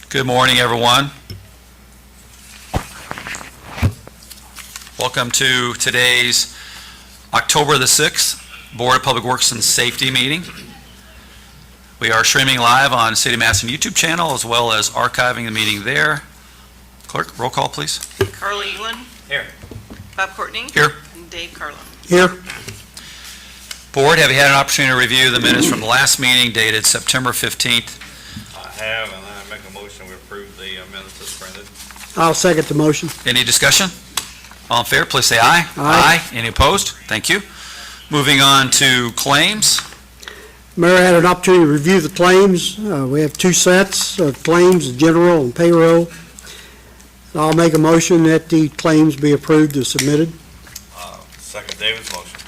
Good morning, everyone. Welcome to today's October the 6th Board of Public Works and Safety meeting. We are streaming live on City of Madison YouTube channel as well as archiving the meeting there. Clerk, roll call, please. Carl Eaglin. Here. Bob Courtney. Here. And Dave Carlin. Here. Board, have you had an opportunity to review the minutes from the last meeting dated September 15th? I have, and I make a motion we approve the minutes as printed. I'll second the motion. Any discussion? All in favor, please say aye. Aye. Any opposed? Thank you. Moving on to claims. Mayor had an opportunity to review the claims. We have two sets of claims, general and payroll. I'll make a motion that the claims be approved as submitted. Second David's motion.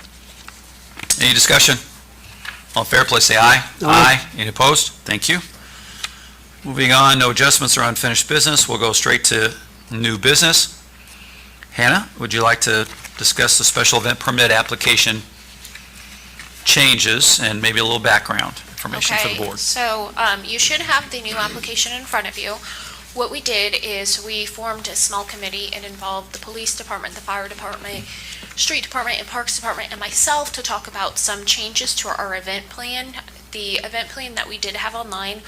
Any discussion? All in favor, please say aye. Aye. Any opposed? Thank you. Moving on, no adjustments or unfinished business. We'll go straight to new business. Hannah, would you like to discuss the special event permit application changes and maybe a little background information for the board? So you should have the new application in front of you. What we did is we formed a small committee. It involved the police department, the fire department, street department, and parks department, and myself to talk about some changes to our event plan. The event plan that we did have online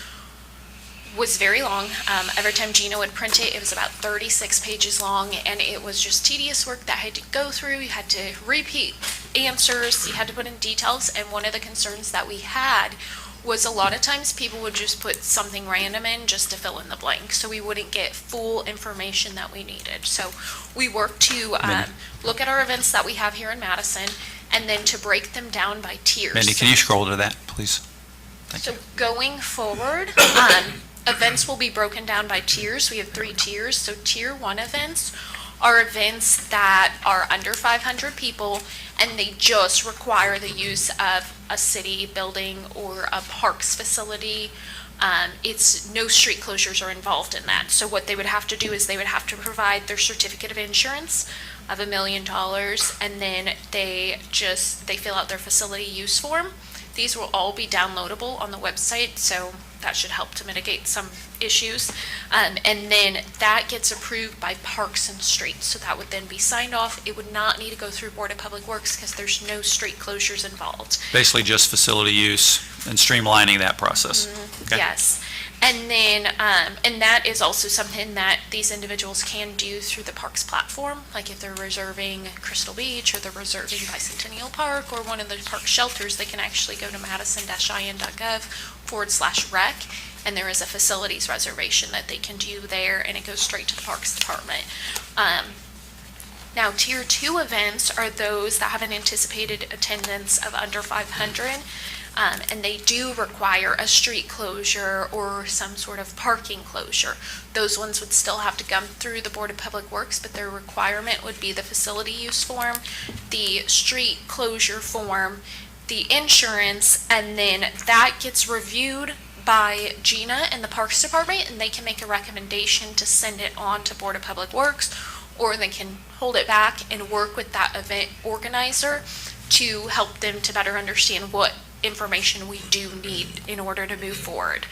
was very long. Every time Gina would print it, it was about 36 pages long, and it was just tedious work that I had to go through. You had to repeat answers, you had to put in details, and one of the concerns that we had was a lot of times people would just put something random in just to fill in the blank, so we wouldn't get full information that we needed. So we worked to look at our events that we have here in Madison, and then to break them down by tiers. Mindy, can you scroll to that, please? Thank you. So going forward, events will be broken down by tiers. We have 3 tiers. So tier 1 events are events that are under 500 people, and they just require the use of a city building or a parks facility. It's no street closures are involved in that. So what they would have to do is they would have to provide their certificate of insurance of $1 million, and then they fill out their facility use form. These will all be downloadable on the website, so that should help to mitigate some issues. And then that gets approved by Parks and Streets, so that would then be signed off. It would not need to go through Board of Public Works because there's no street closures involved. Basically just facility use and streamlining that process. Okay. Yes. And then, and that is also something that these individuals can do through the parks platform. Like if they're reserving Crystal Beach or they're reserving Bicentennial Park or one of the park shelters, they can actually go to madison-in.gov/rec, and there is a facilities reservation that they can do there, and it goes straight to the parks department. Now, tier 2 events are those that have an anticipated attendance of under 500. And they do require a street closure or some sort of parking closure. Those ones would still have to come through the Board of Public Works, but their requirement would be the facility use form, the street closure form, the insurance, and then that gets reviewed by Gina and the Parks Department, and they can make a recommendation to send it on to Board of Public Works, or they can hold it back and work with that event organizer to help them to better understand what information we do need in order to move forward.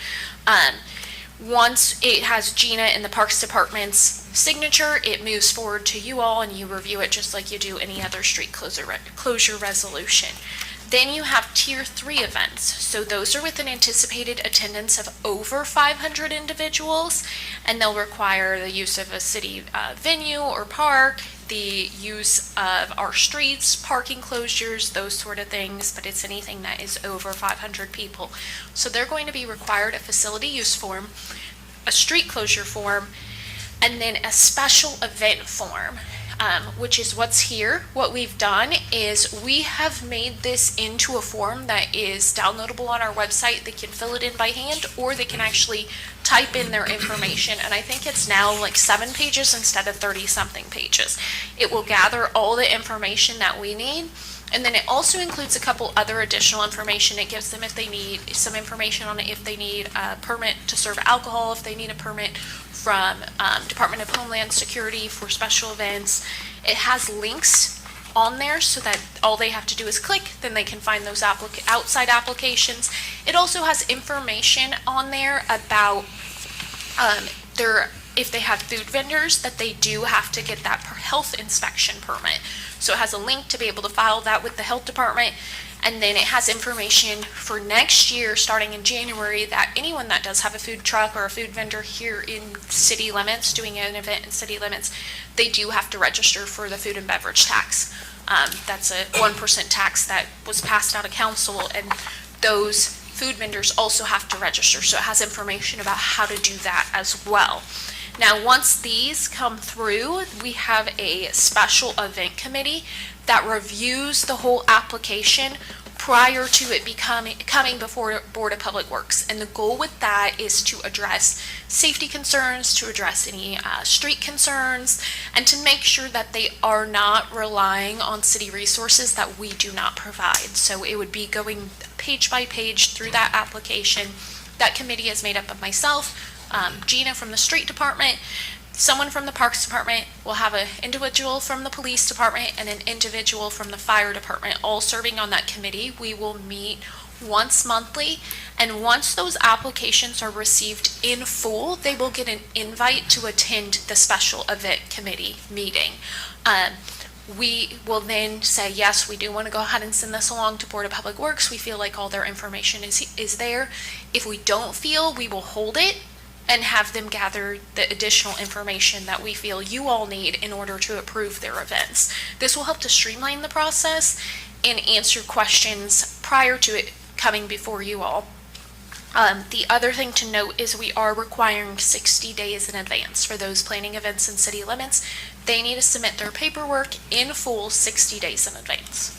Once it has Gina and the Parks Department's signature, it moves forward to you all and you review it just like you do any other street closure resolution. Then you have tier 3 events. So those are with an anticipated attendance of over 500 individuals, and they'll require the use of a city venue or park, the use of our streets, parking closures, those sort of things, but it's anything that is over 500 people. So they're going to be required a facility use form, a street closure form, and then a special event form. Which is what's here. What we've done is we have made this into a form that is downloadable on our website. They can fill it in by hand, or they can actually type in their information, and I think it's now like 7 pages instead of 30-something pages. It will gather all the information that we need, and then it also includes a couple other additional information. It gives them, if they need some information on it, if they need a permit to serve alcohol, if they need a permit from Department of Homeland Security for special events. It has links on there so that all they have to do is click, then they can find those outside applications. It also has information on there about If they have food vendors, that they do have to get that health inspection permit. So it has a link to be able to file that with the health department. And then it has information for next year, starting in January, that anyone that does have a food truck or a food vendor here in city limits, doing an event in city limits, they do have to register for the food and beverage tax. That's a 1% tax that was passed out of council, and those food vendors also have to register. So it has information about how to do that as well. Now, once these come through, we have a special event committee that reviews the whole application prior to it coming before Board of Public Works. And the goal with that is to address safety concerns, to address any street concerns, and to make sure that they are not relying on city resources that we do not provide. So it would be going page by page through that application. That committee is made up of myself, Gina from the street department, someone from the parks department, will have an individual from the police department, and an individual from the fire department, all serving on that committee. We will meet once monthly, and once those applications are received in full, they will get an invite to attend the special event committee meeting. We will then say, yes, we do want to go ahead and send this along to Board of Public Works. We feel like all their information is there. If we don't feel, we will hold it and have them gather the additional information that we feel you all need in order to approve their events. This will help to streamline the process and answer questions prior to it coming before you all. The other thing to note is we are requiring 60 days in advance for those planning events in city limits. They need to submit their paperwork in full 60 days in advance.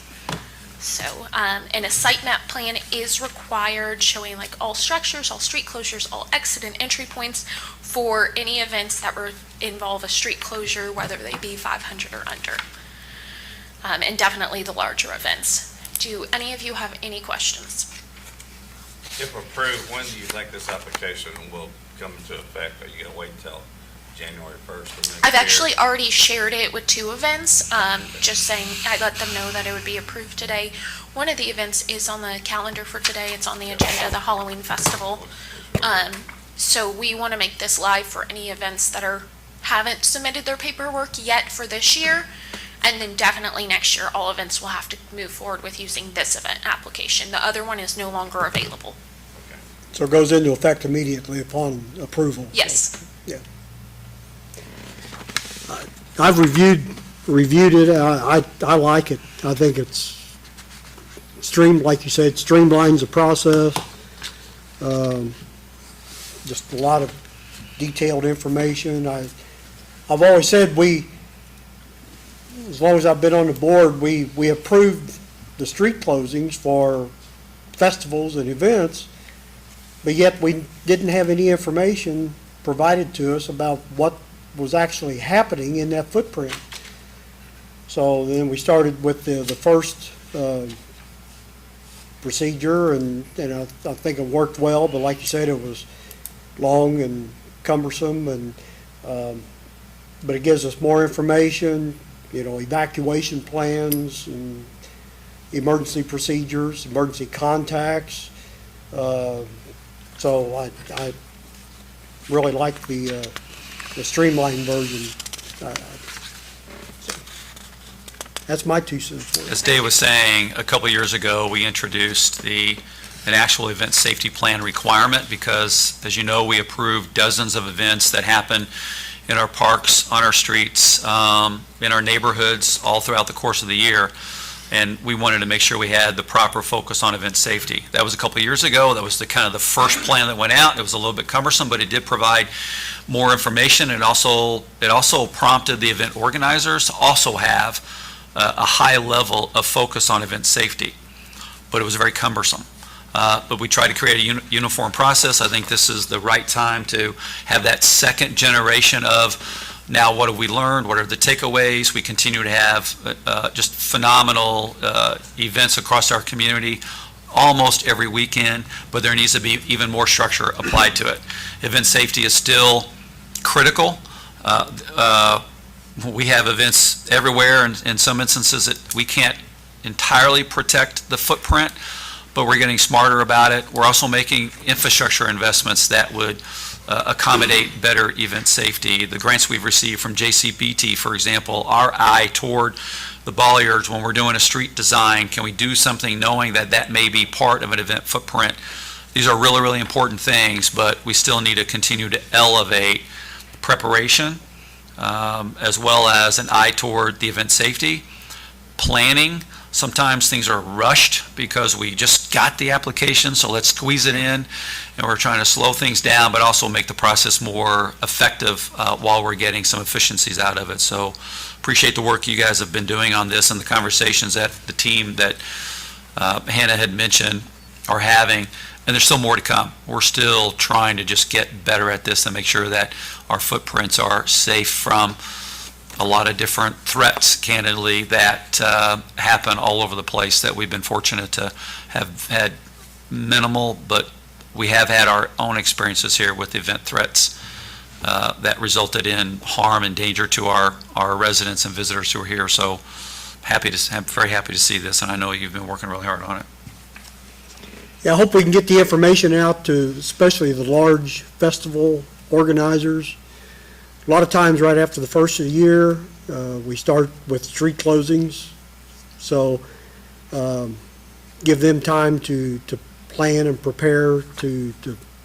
So, and a site map plan is required, showing like all structures, all street closures, all exit and entry points for any events that involve a street closure, whether they be 500 or under. And definitely the larger events. Do any of you have any questions? If approved, when do you think this application will come into effect? Are you gonna wait until January 1st of next year? I've actually already shared it with 2 events, just saying, I let them know that it would be approved today. One of the events is on the calendar for today. It's on the agenda, the Halloween Festival. So we want to make this live for any events that haven't submitted their paperwork yet for this year. And then definitely next year, all events will have to move forward with using this event application. The other one is no longer available. So it goes into effect immediately upon approval? Yes. Yeah. I've reviewed it. I like it. I think it's like you said, streamlines the process. Just a lot of detailed information. I've always said as long as I've been on the board, we approved the street closings for festivals and events, but yet we didn't have any information provided to us about what was actually happening in that footprint. So then we started with the first procedure, and I think it worked well, but like you said, it was long and cumbersome, and but it gives us more information, evacuation plans and emergency procedures, emergency contacts. So I really like the streamlined version. That's my 2 cents. As Dave was saying, a couple years ago, we introduced an actual event safety plan requirement because, as you know, we approved dozens of events that happen in our parks, on our streets, in our neighborhoods, all throughout the course of the year. And we wanted to make sure we had the proper focus on event safety. That was a couple years ago. That was the first plan that went out. It was a little bit cumbersome, but it did provide more information. It also prompted the event organizers to also have a high level of focus on event safety. But it was very cumbersome. But we tried to create a uniform process. I think this is the right time to have that second generation of, now what have we learned? What are the takeaways? We continue to have just phenomenal events across our community almost every weekend, but there needs to be even more structure applied to it. Event safety is still critical. We have events everywhere, and in some instances that we can't entirely protect the footprint, but we're getting smarter about it. We're also making infrastructure investments that would accommodate better event safety. The grants we've received from JCBT, for example, our eye toward the bollards when we're doing a street design. Can we do something knowing that that may be part of an event footprint? These are really, really important things, but we still need to continue to elevate preparation, as well as an eye toward the event safety. Planning, sometimes things are rushed because we just got the application, so let's squeeze it in, and we're trying to slow things down, but also make the process more effective while we're getting some efficiencies out of it. So appreciate the work you guys have been doing on this and the conversations that the team that Hannah had mentioned are having, and there's still more to come. We're still trying to just get better at this and make sure that our footprints are safe from a lot of different threats, candidly, that happen all over the place, that we've been fortunate to have had minimal, but we have had our own experiences here with event threats that resulted in harm and danger to our residents and visitors who are here. So I'm very happy to see this, and I know you've been working really hard on it. Yeah, I hope we can get the information out to especially the large festival organizers. A lot of times right after the first of the year, we start with street closings. So give them time to plan and prepare to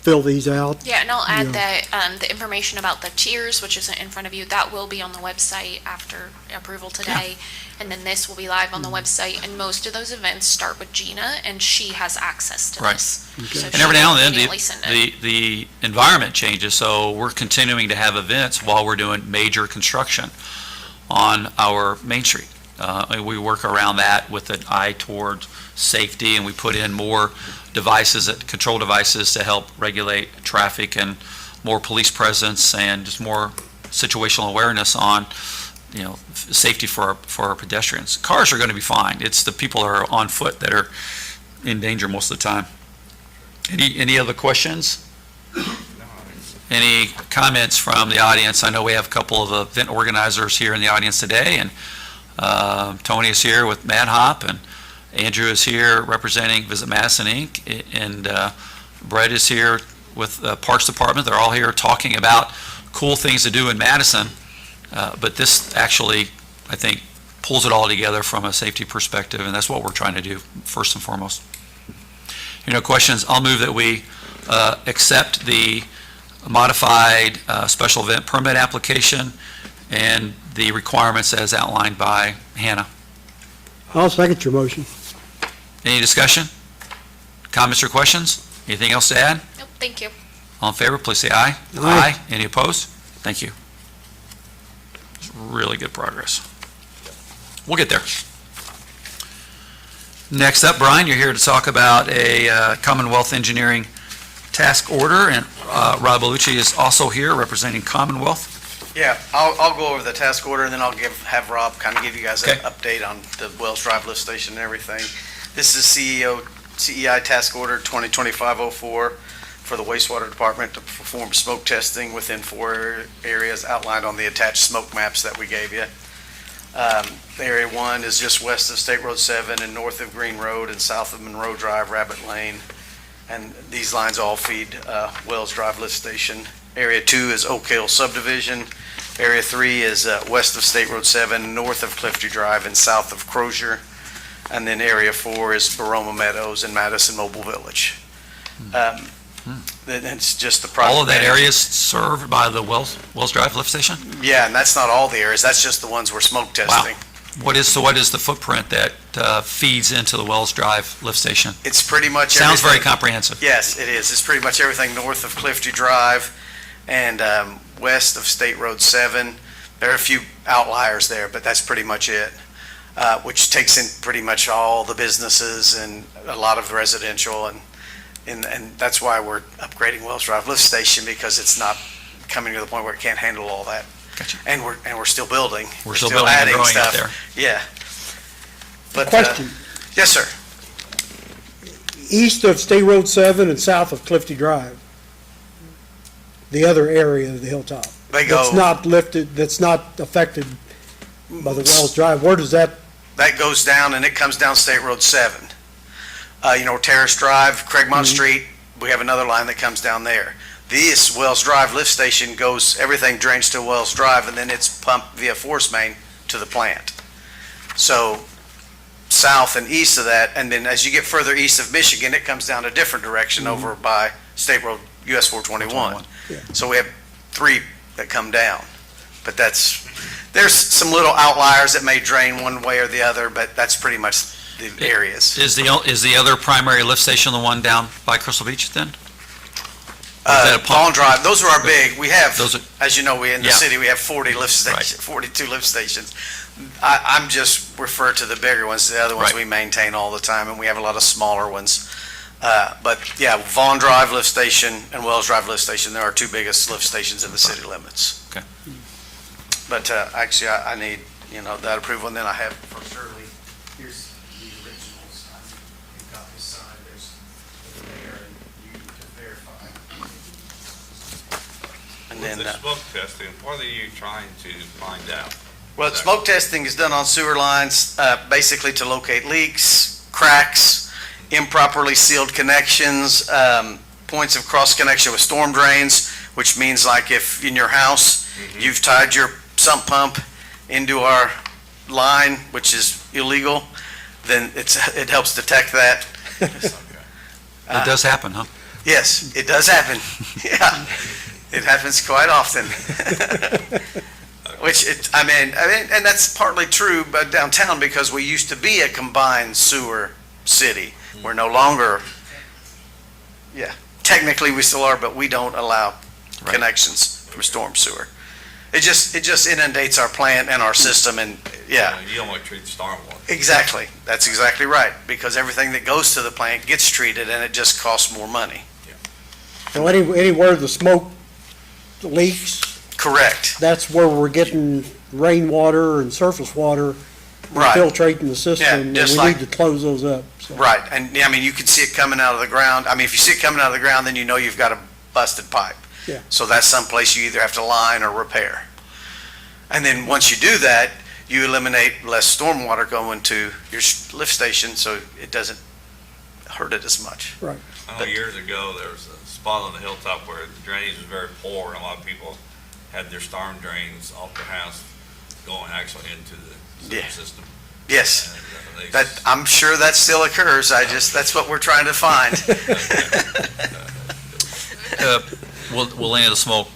fill these out. Yeah, and I'll add Yeah. that the information about the tiers, which isn't in front of you, that will be on the website after approval today. And then this will be live on the website, and most of those events start with Gina, and she has access to Right. this. Okay. So And she every now will and then, immediately send it. the environment changes, so we're continuing to have events while we're doing major construction on our Main Street. And we work around that with an eye toward safety, and we put in more devices, control devices to help regulate traffic, and more police presence, and just more situational awareness on, safety for our pedestrians. Cars are going to be fine. It's the people that are on foot that are in danger most of the time. Any other questions? Any comments from the audience? I know we have a couple of event organizers here in the audience today, and Tony is here with Mad Hop, and Andrew is here representing Visit Madison, Inc., and Brett is here with the Parks Department. They're all here talking about cool things to do in Madison, but this actually, I think, pulls it all together from a safety perspective, and that's what we're trying to do first and foremost. Questions? I'll move that we accept the modified special event permit application and the requirements as outlined by Hannah. I'll second your motion. Any discussion? Comments or questions? Anything else to add? Nope, thank you. All in favor, please say aye. Aye. Any opposed? Thank you. It's really good progress. We'll get there. Next up, Brian, you're here to talk about a Commonwealth Engineering task order, and Rob Bellucci is also here representing Commonwealth. Yeah, I'll go over the task order, and then I'll have Rob kind of give you guys an Okay. update on the Wells Drive lift station and everything. This is CEI task order 2025-04 for the wastewater department to perform smoke testing within 4 areas outlined on the attached smoke maps that we gave you. Area 1 is just west of State Road 7 and north of Green Road and south of Monroe Drive, Rabbit Lane. And these lines all feed Wells Drive lift station. Area 2 is Oak Hill subdivision. Area 3 is west of State Road 7, north of Clifty Drive and south of Crozier. And then Area 4 is Baroma Meadows and Madison Mobile Village. It's just the project. All of that area is served by the Wells Drive lift station? Yeah, and that's not all the areas. That's just the ones we're smoke testing. What is the footprint that feeds into the Wells Drive lift station? It's pretty much Sounds very everything- comprehensive. Yes, it is. It's pretty much everything north of Clifty Drive and west of State Road 7. There are a few outliers there, but that's pretty much it, which takes in pretty much all the businesses and a lot of residential, and that's why we're upgrading Wells Drive lift station, because it's not coming to the point where it can't handle all that. Gotcha. And we're still building. We're still building and adding growing out stuff. there. Yeah. But, Question, yes, sir. east of State Road 7 and south of Clifty Drive, the other area of the hilltop. They go. That's not lifted, that's not affected by the Wells Drive. Where does that, That goes down and it comes down State Road 7. Terrace Drive, Craigmont Street, we have another line that comes down there. This Wells Drive lift station goes, everything drains to Wells Drive, and then it's pumped via force main to the plant. So south and east of that, and then as you get further east of Michigan, it comes down a different direction over by State Road US 421. Yeah. So we have 3 that come down. But there's some little outliers that may drain one way or the other, but that's pretty much the areas. Is the other primary lift station the one down by Crystal Beach then? that a pump? Ball Drive, those are our big, we have, Those are- as you know, in the Yeah. city, we have 40 lift Right. stations, 42 lift stations. I'm just refer to the bigger ones, the other ones Right. we maintain all the time, and we have a lot of smaller ones. But yeah, Vaughn Drive lift station and Wells Drive lift station, they're our 2 biggest lift stations in the city limits. Okay. But actually, I need, that approval, and then I have for Shirley, here's the originals. You've got this signed, there's the mayor, and you can verify. And With then, the smoke testing, what are you trying to find out? well, smoke testing is done on sewer lines, basically to locate leaks, cracks, improperly sealed connections, points of cross connection with storm drains, which means like if in your house, you've tied your sump pump into our line, which is illegal, then it helps detect that. It does happen, huh? Yes, it does happen. Yeah, it happens quite often. And that's partly true but downtown because we used to be a combined sewer city. We're no longer, technically we still are, but we don't allow Right. connections from storm sewer. It just inundates our plant and our system and, You only treat stormwater. exactly. That's exactly right. Because everything that goes to the plant gets treated and it just costs more money. So anywhere the smoke leaks, Correct. that's where we're getting rainwater and surface water Right. infiltrating the system, Yeah, and just we like- need to close those up. So. Right, and you can see it coming out of the ground. If you see it coming out of the ground, then you know you've got a busted pipe. Yeah. So that's someplace you either have to line or repair. And then once you do that, you eliminate less stormwater going to your lift station, so it doesn't hurt it as much. I know years ago, there was a spot on the hilltop where the drainage was very poor, and a lot of people had their storm drains off their house going actually into the Yeah. sewer system. Yes, And, that, I'm sure that still occurs. That's what we're trying to find. Will any of the smoke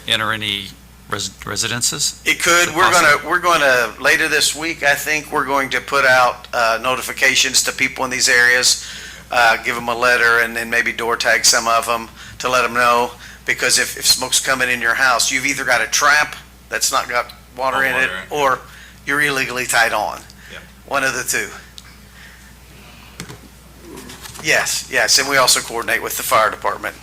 enter any residences? It could. We're gonna, later this week, I think, we're going to put out notifications to people in these areas, give them a letter, and then maybe door tag some of them to let them know. Because if smoke's coming in your house, you've either got a trap that's not got water in it, or you're illegally tied on. Yeah. One of the two. Yes, and we also coordinate with the fire department.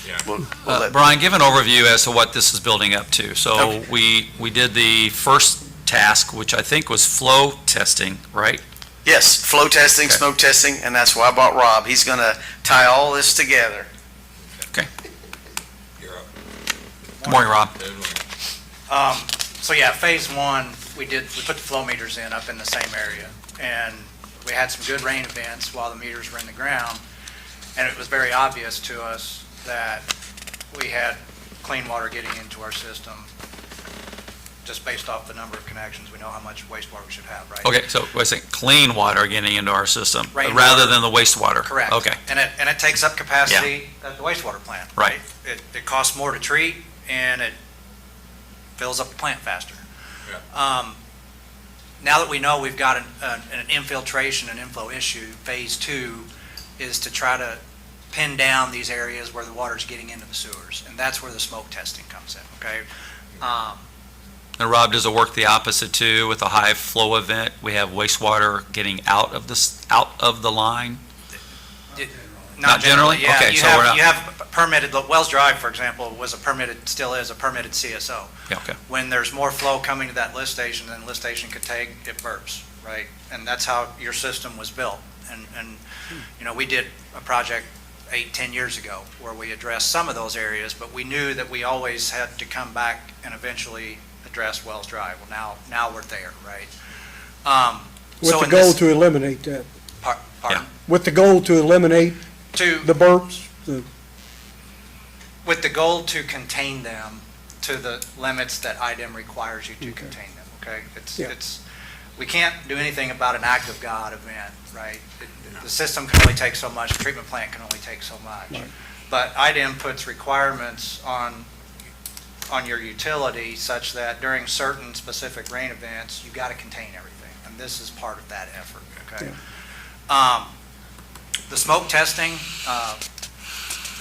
Yeah. We'll let- Brian, give an overview as to what this is building up to. So Okay. we did the first task, which I think was flow testing, right? Yes, flow testing, Okay. smoke testing, and that's why I brought Rob. He's gonna tie all this together. You're up. Good morning, Rob. So yeah, phase 1, we put the flow meters in up in the same area. And we had some good rain events while the meters were in the ground. And it was very obvious to us that we had clean water getting into our system. Just based off the number of connections, we know how much wastewater we should have, right? Okay, so wait a second, clean water getting into our system, Rainwater. rather than the wastewater? Correct. Okay, And it takes up capacity at the wastewater plant. Right. It costs more to treat, and it fills up the plant faster. Now that we know we've got an infiltration and inflow issue, phase 2 is to try to pin down these areas where the water's getting into the sewers, and that's where the smoke testing comes in, okay? and Rob, does it work the opposite too? With a high flow event, we have wastewater getting out of the line? Not generally? Yeah, Okay, you so we're have, not- you have permitted, Wells Drive, for example, still is a permitted CSO. Yeah, okay. When there's more flow coming to that lift station than the lift station could take, it burps, right? And that's how your system was built. And we did a project 8-10 years ago where we addressed some of those areas, but we knew that we always had to come back and eventually address Wells Drive. Well, now we're there, right? With So the in goal this- to eliminate that. Pardon? With the goal to eliminate To the burps, the with the goal to contain them to the limits that IDEM requires you to Okay. contain them, okay? Yeah. We can't do anything about an act of God event, right? The system can only take so much, the treatment plant can only take so much. Right. But IDEM puts requirements on your utility such that during certain specific rain events, you got to contain everything. And this is part of that effort, okay? The smoke testing,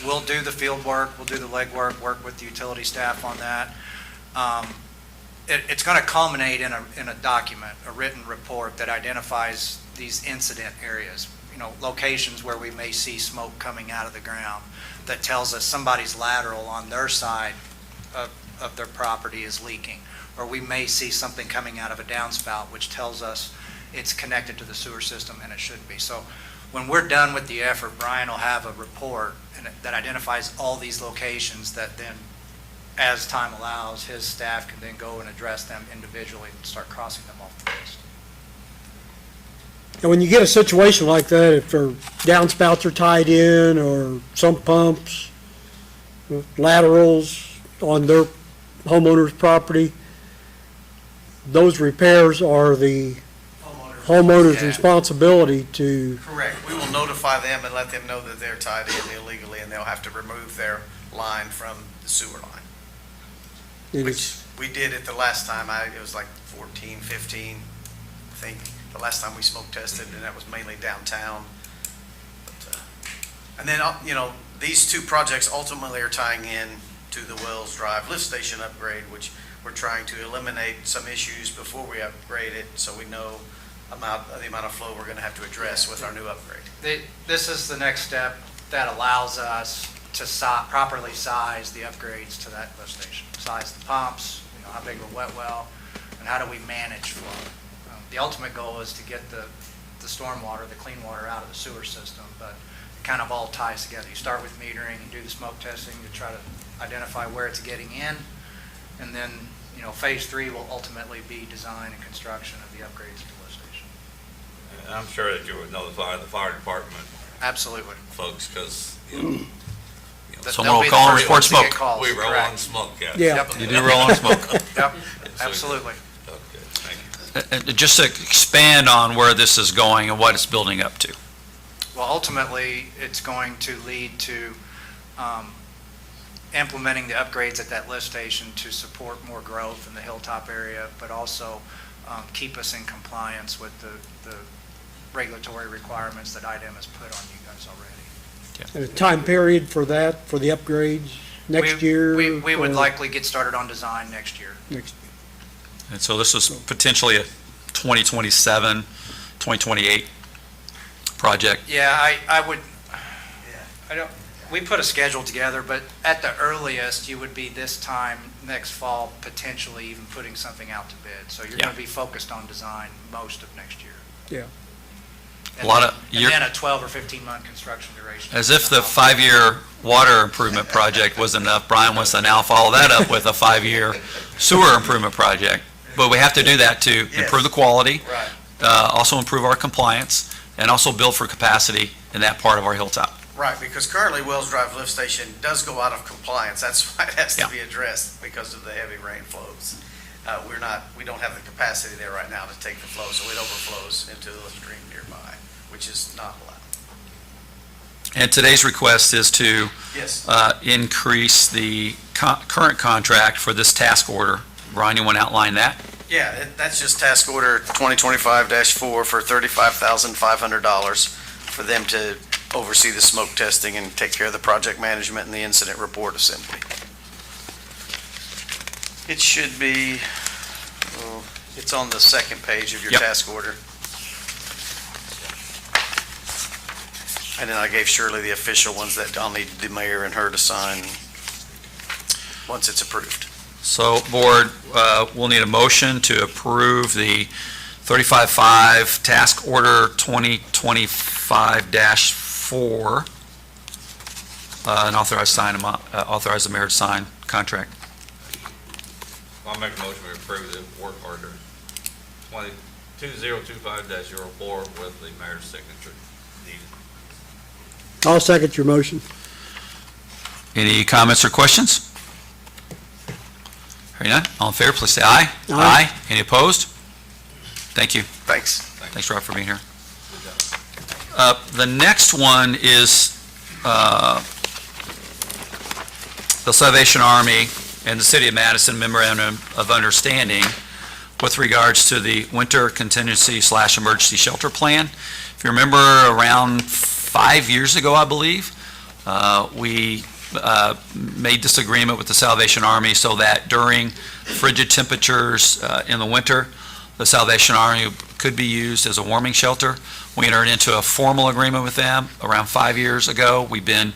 we'll do the field work, we'll do the legwork, work with the utility staff on that. It's going to culminate in a document, a written report that identifies these incident areas, locations where we may see smoke coming out of the ground that tells us somebody's lateral on their side of their property is leaking. Or we may see something coming out of a downspout, which tells us it's connected to the sewer system and it shouldn't be. So when we're done with the effort, Brian will have a report that identifies all these locations that then, as time allows, his staff can then go and address them individually and start crossing them off the list. And when you get a situation like that, if their downspouts are tied in or sump pumps, laterals on their homeowner's property, those repairs are the homeowner's Yeah. responsibility to, Correct. We will notify them and let them know that they're tied in illegally, and they'll have to remove their line from the sewer line. it Which is, we did it the last time, it was like 14, 15, I think, the last time we smoke tested, and that was mainly downtown. But, and then, these two projects ultimately are tying in to the Wells Drive lift station upgrade, which we're trying to eliminate some issues before we upgrade it, so we know the amount of flow we're gonna have to address with our new upgrade. This is the next step that allows us to properly size the upgrades to that lift station. Size the pumps, how big of a wet well, and how do we manage flow. The ultimate goal is to get the stormwater, the clean water out of the sewer system, but it kind of all ties together. You start with metering, you do the smoke testing, you try to identify where it's getting in, and then, phase 3 will ultimately be design and construction of the upgrades to the lift station. And I'm sure that you would notify the fire department Absolutely. folks, because Someone will call and report smoke. we roll on Correct. smoke, yeah. Yeah. Yep. You do roll on smoke. Yep, absolutely. Okay, thank you. Just to expand on where this is going and what it's building up to. Well, ultimately, it's going to lead to implementing the upgrades at that lift station to support more growth in the hilltop area, but also keep us in compliance with the regulatory requirements that IDEM has put on you guys already. and a time period for that, for the upgrades, next year? We would or likely get started on design next year. Next, And so this is potentially a 2027, 2028 project. Yeah, we put a schedule together, but at the earliest, you would be this time next fall, potentially even putting something out to bid. So you're Yeah. going to be focused on design most of next year. Yeah. A lot of And then a 12 or 15-month construction duration. As if the 5-year water improvement project was enough, Brian wants to now follow that up with a 5-year sewer improvement project. But we have to do that to improve the quality, Right. also improve our compliance, and also build for capacity in that part of our hilltop. Right, because currently Wells Drive Lift Station does go out of compliance. That's why it has to Yeah. be addressed because of the heavy rain flows. We don't have the capacity there right now to take the flow, so it overflows into the stream nearby, which is not allowed. And today's request is to Yes. increase the current contract for this task order. Brian, you want to outline that? Yeah, that's just task order 2025-4 for $35,500 for them to oversee the smoke testing and take care of the project management and the incident report assembly. It should be, it's on the second page of your Yep. task order. And then I gave Shirley the official ones that I'll need the mayor and her to sign once it's approved. So, Board, we'll need a motion to approve the 35-5 Task Order 2025-4, and authorize the mayor to sign contract. I'll make a motion to approve the work order 2025-04 with the mayor's signature needed. I'll second your motion. Any comments or questions? Hearing none, all in favor, please say aye. Aye. Any opposed? Thank you. Thanks. Thanks, Rob, for being here. The next one is the Salvation Army and the City of Madison Memorandum of Understanding with regards to the Winter Contingency/Emergency Shelter Plan. If you remember, around 5 years ago, I believe, we made this agreement with the Salvation Army so that during frigid temperatures in the winter, the Salvation Army could be used as a warming shelter. We entered into a formal agreement with them around 5 years ago. We've been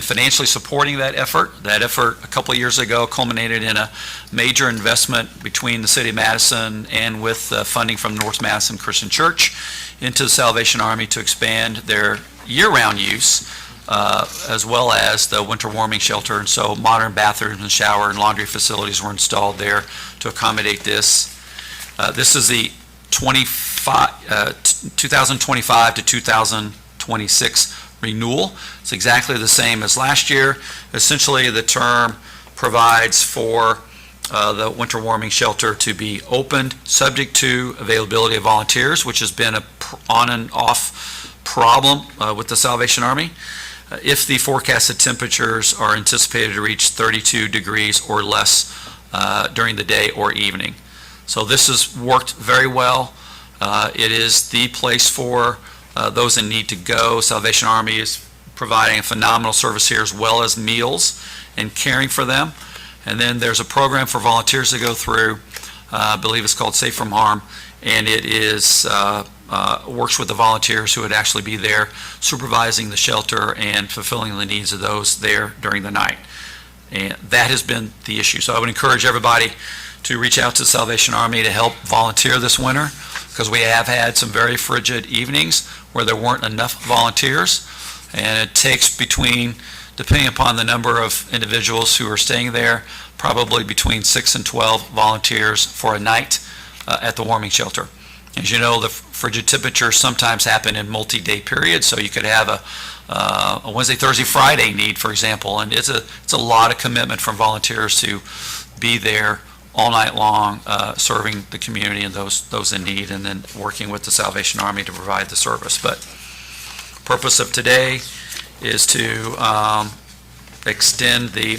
financially supporting that effort. That effort a couple of years ago culminated in a major investment between the City of Madison and with funding from North Madison Christian Church into the Salvation Army to expand their year-round use, as well as the winter warming shelter. And so modern bathrooms and shower and laundry facilities were installed there to accommodate this. This is the 2025 to 2026 renewal. It's exactly the same as last year. Essentially, the term provides for the winter warming shelter to be opened, subject to availability of volunteers, which has been a on and off problem with the Salvation Army. If the forecasted temperatures are anticipated to reach 32 degrees or less during the day or evening. So this has worked very well. It is the place for those in need to go. Salvation Army is providing a phenomenal service here, as well as meals and caring for them. And then there's a program for volunteers to go through, I believe it's called Safe from Harm, and it is works with the volunteers who would actually be there supervising the shelter and fulfilling the needs of those there during the night. And that has been the issue. So I would encourage everybody to reach out to the Salvation Army to help volunteer this winter, because we have had some very frigid evenings where there weren't enough volunteers, and it takes between, depending upon the number of individuals who are staying there, probably between 6 and 12 volunteers for a night at the warming shelter. As you know, the frigid temperatures sometimes happen in multi-day periods, so you could have a Wednesday, Thursday, Friday need, for example, and it's a lot of commitment from volunteers to be there all night long, serving the community and those in need, and then working with the Salvation Army to provide the service. But purpose of today is to extend the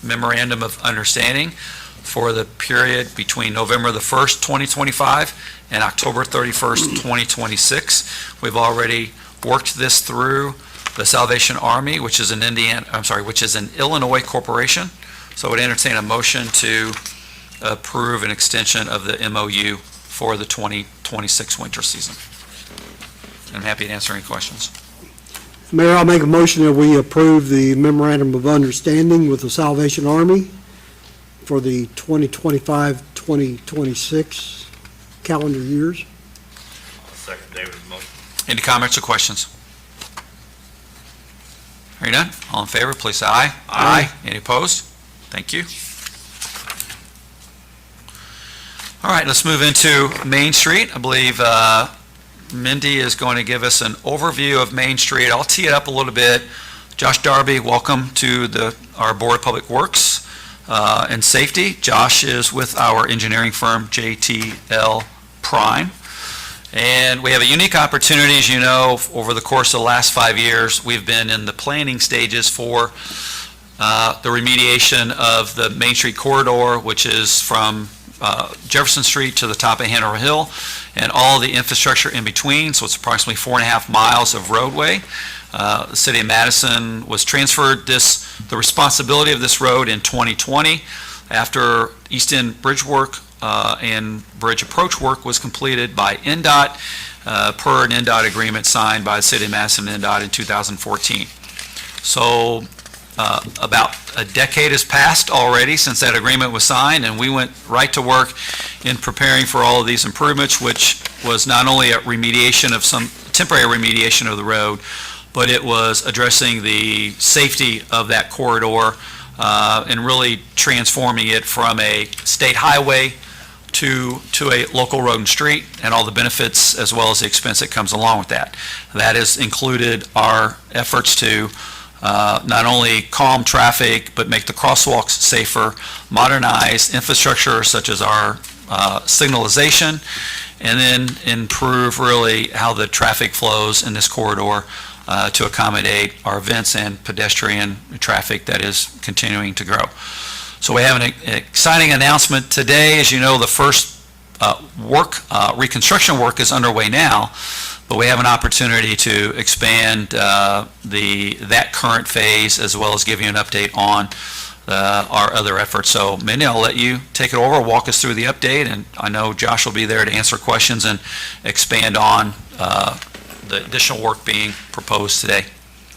memorandum of understanding for the period between November the 1st, 2025 and October 31st, 2026. We've already worked this through the Salvation Army, which is an Illinois corporation. So I would entertain a motion to approve an extension of the MOU for the 2026 winter season. I'm happy to answer any questions. Mayor, I'll make a motion that we approve the memorandum of understanding with the Salvation Army for the 2025-2026 calendar years. I'll second David's motion. Any comments or questions? Hearing none, all in favor, please say aye. Aye. Any opposed? Thank you. All right, let's move into Main Street. I believe Mindy is going to give us an overview of Main Street. I'll tee it up a little bit. Josh Darby, welcome to our Board of Public Works and Safety. Josh is with our engineering firm, JTL Prime. And we have a unique opportunity, as you know, over the course of the last 5 years, we've been in the planning stages for the remediation of the Main Street corridor, which is from Jefferson Street to the top of Hanover Hill, and all the infrastructure in between. So it's approximately 4.5 miles of roadway. The City of Madison was transferred the responsibility of this road in 2020 after East End bridge work and bridge approach work was completed by NDOT per an NDOT agreement signed by the City of Madison and NDOT in 2014. So about a decade has passed already since that agreement was signed, and we went right to work in preparing for all of these improvements, which was not only a remediation of some temporary remediation of the road, but it was addressing the safety of that corridor and really transforming it from a state highway to a local road and street, and all the benefits as well as the expense that comes along with that. That has included our efforts to not only calm traffic, but make the crosswalks safer, modernize infrastructure such as our signalization, and then improve really how the traffic flows in this corridor to accommodate our events and pedestrian traffic that is continuing to grow. So we have an exciting announcement today. As you know, the first reconstruction work is underway now, but we have an opportunity to expand that current phase as well as give you an update on our other efforts. So Mindy, I'll let you take it over, walk us through the update, and I know Josh will be there to answer questions and expand on the additional work being proposed today.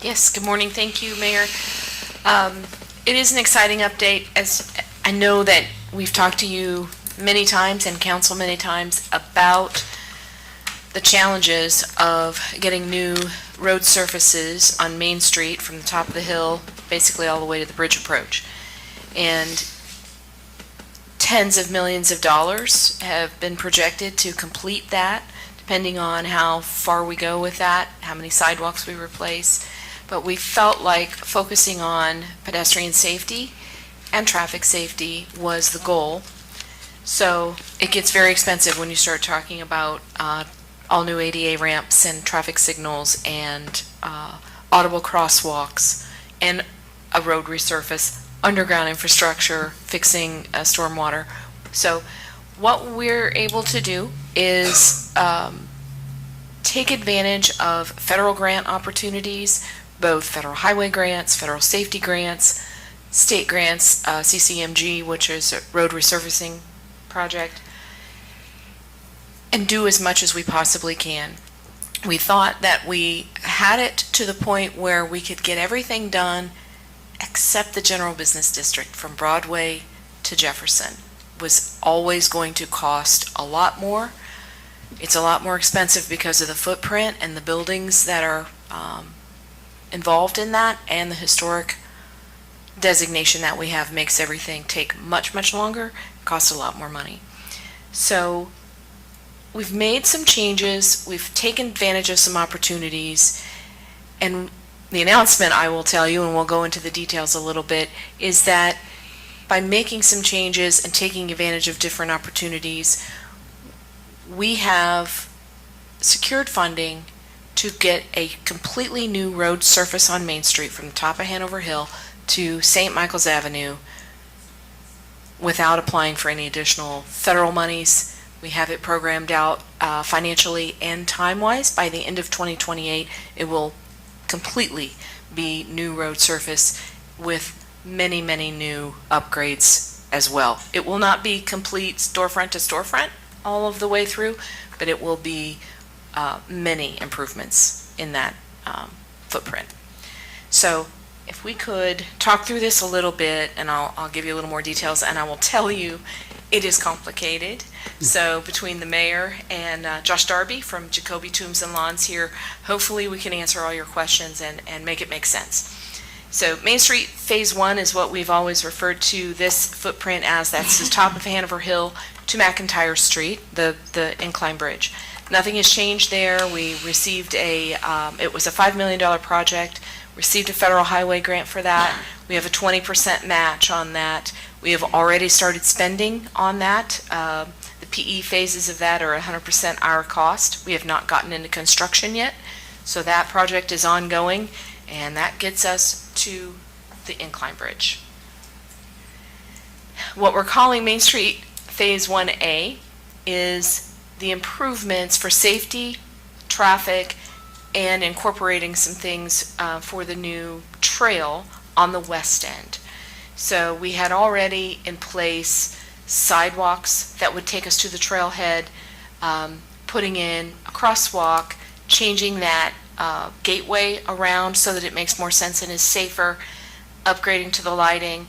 Yes, good morning. Thank you, Mayor. It is an exciting update, as I know that we've talked to you many times and council many times about the challenges of getting new road surfaces on Main Street from the top of the hill, basically all the way to the bridge approach. And tens of millions of dollars have been projected to complete that, depending on how far we go with that, how many sidewalks we replace. But we felt like focusing on pedestrian safety and traffic safety was the goal. So it gets very expensive when you start talking about all new ADA ramps and traffic signals and audible crosswalks and a road resurface, underground infrastructure, fixing stormwater. So what we're able to do is take advantage of federal grant opportunities, both federal highway grants, federal safety grants, state grants, CCMG, which is a road resurfacing project, and do as much as we possibly can. We thought that we had it to the point where we could get everything done except the general business district from Broadway to Jefferson was always going to cost a lot more. It's a lot more expensive because of the footprint and the buildings that are involved in that, and the historic designation that we have makes everything take much, much longer, cost a lot more money. So we've made some changes, we've taken advantage of some opportunities, and the announcement, I will tell you, and we'll go into the details a little bit, is that by making some changes and taking advantage of different opportunities, we have secured funding to get a completely new road surface on Main Street from the top of Hanover Hill to St. Michael's Avenue without applying for any additional federal monies. We have it programmed out financially and time-wise. By the end of 2028, it will completely be new road surface with many, many new upgrades as well. It will not be complete storefront to storefront all of the way through, but it will be many improvements in that footprint. So if we could talk through this a little bit, and I'll give you a little more details, and I will tell you it is complicated. So between the mayor and Josh Darby from Jacoby Toombs and Lawns here, hopefully we can answer all your questions and make it make sense. So Main Street Phase 1 is what we've always referred to this footprint as. That's the top of Hanover Hill to McIntyre Street, the incline bridge. Nothing has changed there. We received it was a $5 million project, received a federal highway grant for that. We have a 20% match on that. We have already started spending on that. The PE phases of that are 100% our cost. We have not gotten into construction yet, so that project is ongoing, and that gets us to the incline bridge. What we're calling Main Street Phase 1A is the improvements for safety, traffic, and incorporating some things for the new trail on the west end. So we had already in place sidewalks that would take us to the trailhead, putting in a crosswalk, changing that gateway around so that it makes more sense and is safer, upgrading to the lighting.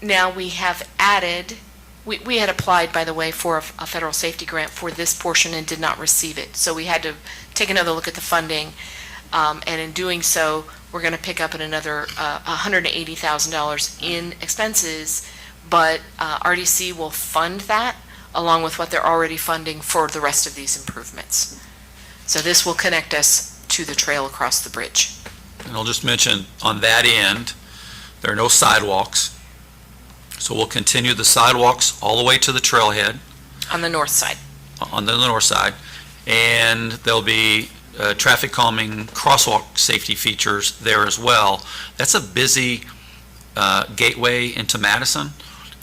Now we have added, we had applied, by the way, for a federal safety grant for this portion and did not receive it. So we had to take another look at the funding, and in doing so, we're going to pick up another $180,000 in expenses, but RDC will fund that along with what they're already funding for the rest of these improvements. So this will connect us to the trail across the bridge. And I'll just mention, on that end, there are no sidewalks. So we'll continue the sidewalks all the way to the trailhead On the north side. on the north side. And there'll be traffic calming crosswalk safety features there as well. That's a busy gateway into Madison.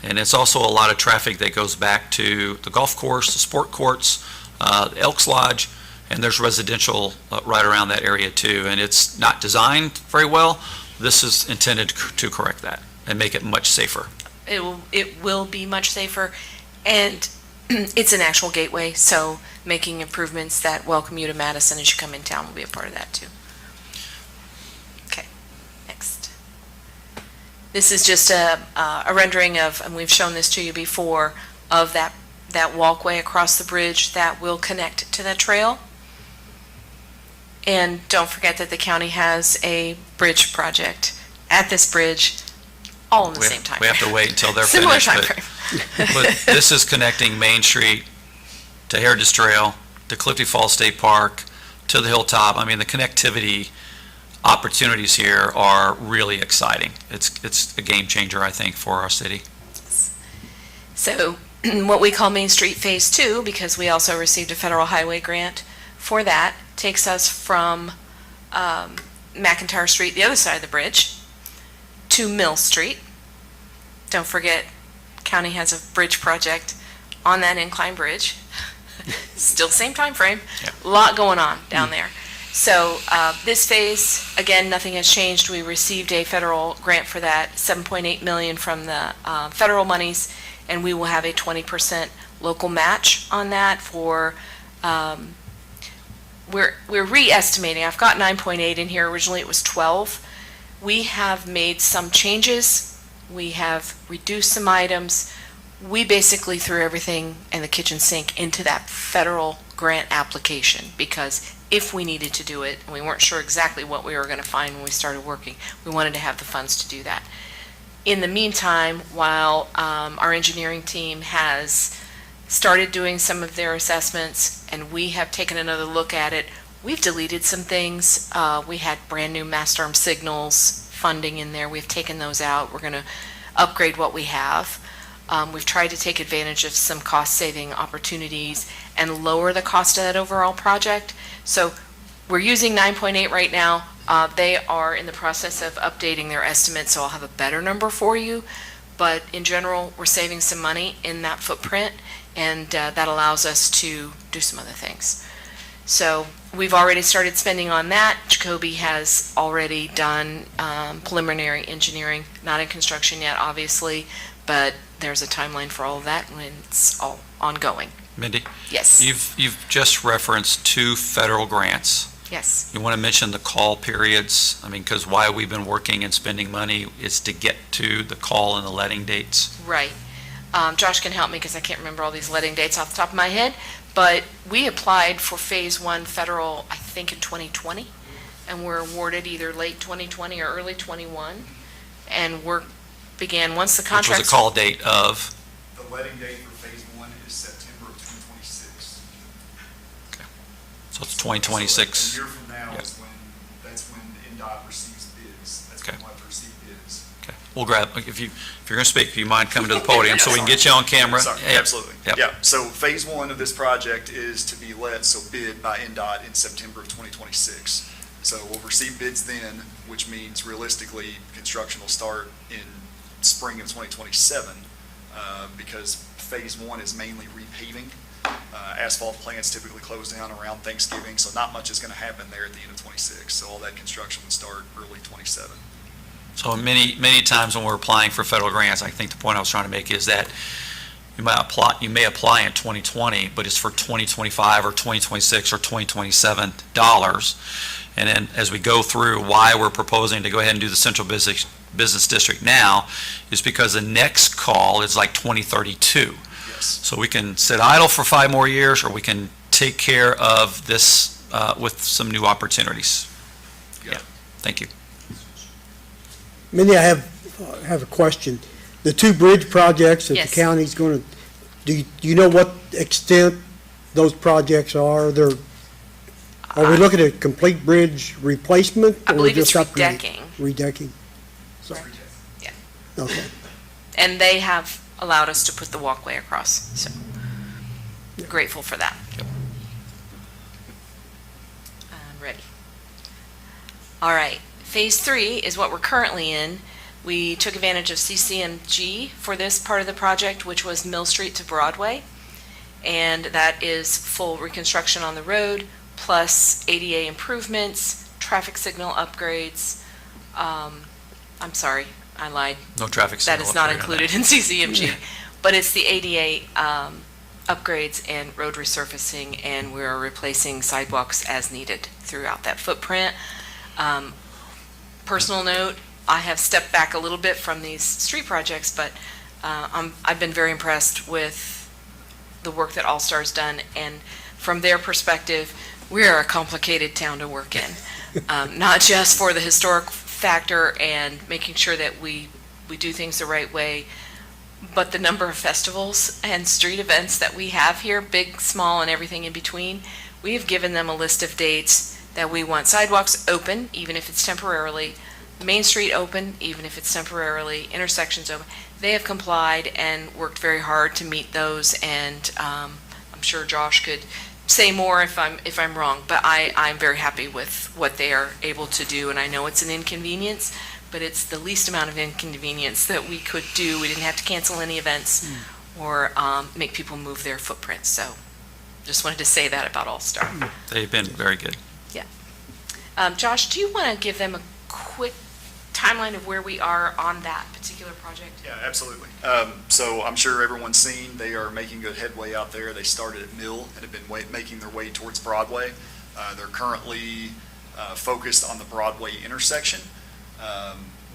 And it's also a lot of traffic that goes back to the golf course, the sport courts, the Elks Lodge, and there's residential right around that area too. And it's not designed very well. This is intended to correct that and make it much safer. It will be much safer, and it's an actual gateway, so making improvements that welcome you to Madison as you come in town will be a part of that too. Okay, next. This is just a rendering of, and we've shown this to you before, of that walkway across the bridge that will connect to that trail. And don't forget that the county has a bridge project at this bridge, all in the same time. We have to wait until they're Similar finished. time frame. But this is connecting Main Street to Heritage Trail, to Clifty Falls State Park, to the Hilltop. I mean, the connectivity opportunities here are really exciting. It's a game changer, I think, for our city. So what we call Main Street Phase 2, because we also received a federal highway grant for that, takes us from McIntyre Street, the other side of the bridge, to Mill Street. Don't forget, county has a bridge project on that incline bridge. Still same time frame. Yeah. A lot going on down there. So this phase, again, nothing has changed. We received a federal grant for that, $7.8 million from the federal monies, and we will have a 20% local match on that for, we're re-estimating. I've got 9.8 in here. Originally it was 12. We have made some changes. We have reduced some items. We basically threw everything and the kitchen sink into that federal grant application, because if we needed to do it, and we weren't sure exactly what we were going to find when we started working, we wanted to have the funds to do that. In the meantime, while our engineering team has started doing some of their assessments and we have taken another look at it, we've deleted some things. We had brand new mast arm signals funding in there. We've taken those out. We're going to upgrade what we have. We've tried to take advantage of some cost-saving opportunities and lower the cost of that overall project. So we're using 9.8 right now. They are in the process of updating their estimates, so I'll have a better number for you. But in general, we're saving some money in that footprint, and that allows us to do some other things. So we've already started spending on that. Jacoby has already done preliminary engineering, not in construction yet, obviously, but there's a timeline for all of that, and it's all ongoing. Mindy, Yes, you've just referenced 2 federal grants. yes. You want to mention the call periods? I mean, because why we've been working and spending money is to get to the call and the letting dates. Right. Josh can help me because I can't remember all these letting dates off the top of my head, but we applied for Phase 1 federal, I think, in 2020, and were awarded either late 2020 or early 21, and work began once the Which was contract. a call date of, The letting date for Phase 1 is September of 2026. so it's So 2026. a year from now Yeah. is when, that's when NDOT receives bids. That's when Okay. we'll have to receive bids. Okay, we'll grab, if you're going to speak, if you mind coming to the podium so we can get you on camera. Sorry, Yeah. absolutely. Yep. Yeah, so Phase 1 of this project is to be let, so bid by NDOT in September of 2026. So we'll receive bids then, which means realistically, construction will start in spring of 2027, because Phase 1 is mainly repaving. Asphalt plants typically close down around Thanksgiving, so not much is going to happen there at the end of '26. So all that construction would start early '27. So many times when we're applying for federal grants, I think the point I was trying to make is that you may apply in 2020, but it's for 2025 or 2026 or 2027 dollars. And then as we go through why we're proposing to go ahead and do the Central Business District now, is because the next call is like 2032. Yes. So we can sit idle for 5 more years, or we can take care of this with some new opportunities. Yeah. Thank you. Mindy, I have a question. The 2 bridge projects that Yes. the county's going to, do you know what extent those projects are? They're Are we looking at complete bridge replacement? I or believe it's just upgrade? redecking. Redecking? Sorry. Yeah. Okay. And they have allowed us to put the walkway across, so grateful for that. I'm ready. All right, Phase 3 is what we're currently in. We took advantage of CCMG for this part of the project, which was Mill Street to Broadway. And that is full reconstruction on the road, plus ADA improvements, traffic signal upgrades. I'm sorry, I lied. No traffic signal. That is not upgrade on that. included in CCMG. But it's the ADA upgrades and road resurfacing, and we're replacing sidewalks as needed throughout that footprint. Personal note, I have stepped back a little bit from these street projects, but I've been very impressed with the work that All Star's done, and from their perspective, we are a complicated town to work in. Not just for the historic factor and making sure that we do things the right way, but the number of festivals and street events that we have here, big, small, and everything in between. We have given them a list of dates that we want sidewalks open, even if it's temporarily, Main Street open, even if it's temporarily, intersections open. They have complied and worked very hard to meet those, and I'm sure Josh could say more if I'm wrong, but I'm very happy with what they are able to do, and I know it's an inconvenience, but it's the least amount of inconvenience that we could do. We didn't have to cancel any events or make people move their footprints, so just wanted to say that about All Star. They've been very good. Josh, do you want to give them a quick timeline of where we are on that particular project? Yeah, absolutely. So I'm sure everyone's seen, they are making good headway out there. They started at Mill and have been making their way towards Broadway. They're currently focused on the Broadway intersection.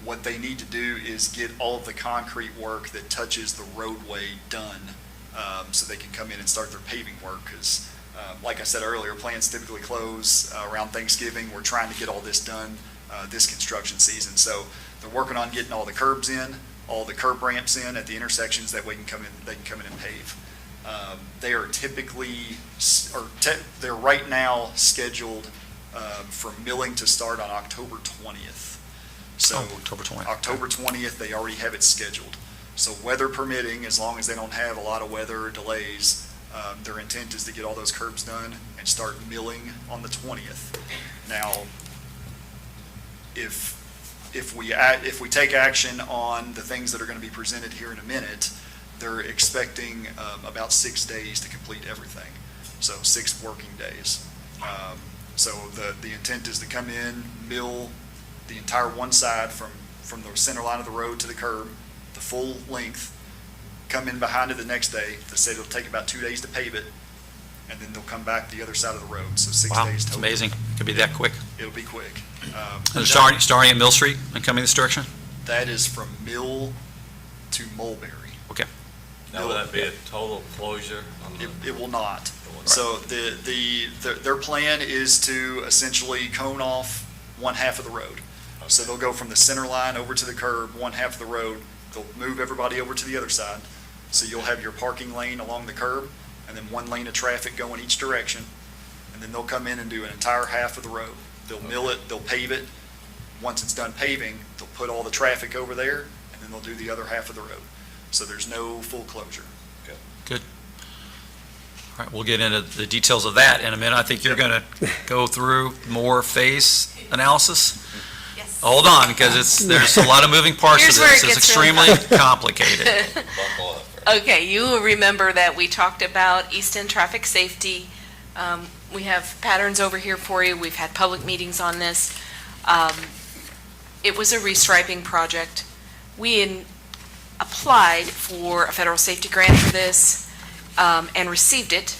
What they need to do is get all of the concrete work that touches the roadway done, so they can come in and start their paving work, because like I said earlier, plants typically close around Thanksgiving. We're trying to get all this done this construction season. So they're working on getting all the curbs in, all the curb ramps in at the intersections that they can come in and pave. They are typically, they're right now scheduled for milling to start on October 20th. So October 20th. October 20th, they already have it scheduled. So weather permitting, as long as they don't have a lot of weather or delays, their intent is to get all those curbs done and start milling on the 20th. Now, if we take action on the things that are going to be presented here in a minute, they're expecting about 6 days to complete everything. So 6 working days. So the intent is to come in, mill the entire one side from the center line of the road to the curb, the full length, come in behind it the next day. They say it'll take about 2 days to pave it, and then they'll come back the other side of the road. So 6 Wow, days it's total. amazing. Could be that quick. It'll be quick. And starting at Mill Street and coming this direction? That is from Mill to Mulberry. Okay. Now, would that be a total closure on the? It will not. It will not. So their plan is to essentially cone off one half of the road. So they'll go from the center line over to the curb, one half of the road. They'll move everybody over to the other side. So you'll have your parking lane along the curb, and then one lane of traffic going each direction. And then they'll come in and do an entire half of the road. They'll mill it, they'll pave it. Once it's done paving, they'll put all the traffic over there, and then they'll do the other half of the road. So there's no full closure. Good. All right, we'll get into the details of that in a minute. I think you're going to go through more phase analysis. Yes. Hold on, because there's a lot of moving parts to Here's where this. it It's gets really extremely complicated. Buckle up. Okay, you will remember that we talked about East End traffic safety. We have patterns over here for you. We've had public meetings on this. It was a restriping project. We applied for a federal safety grant for this and received it.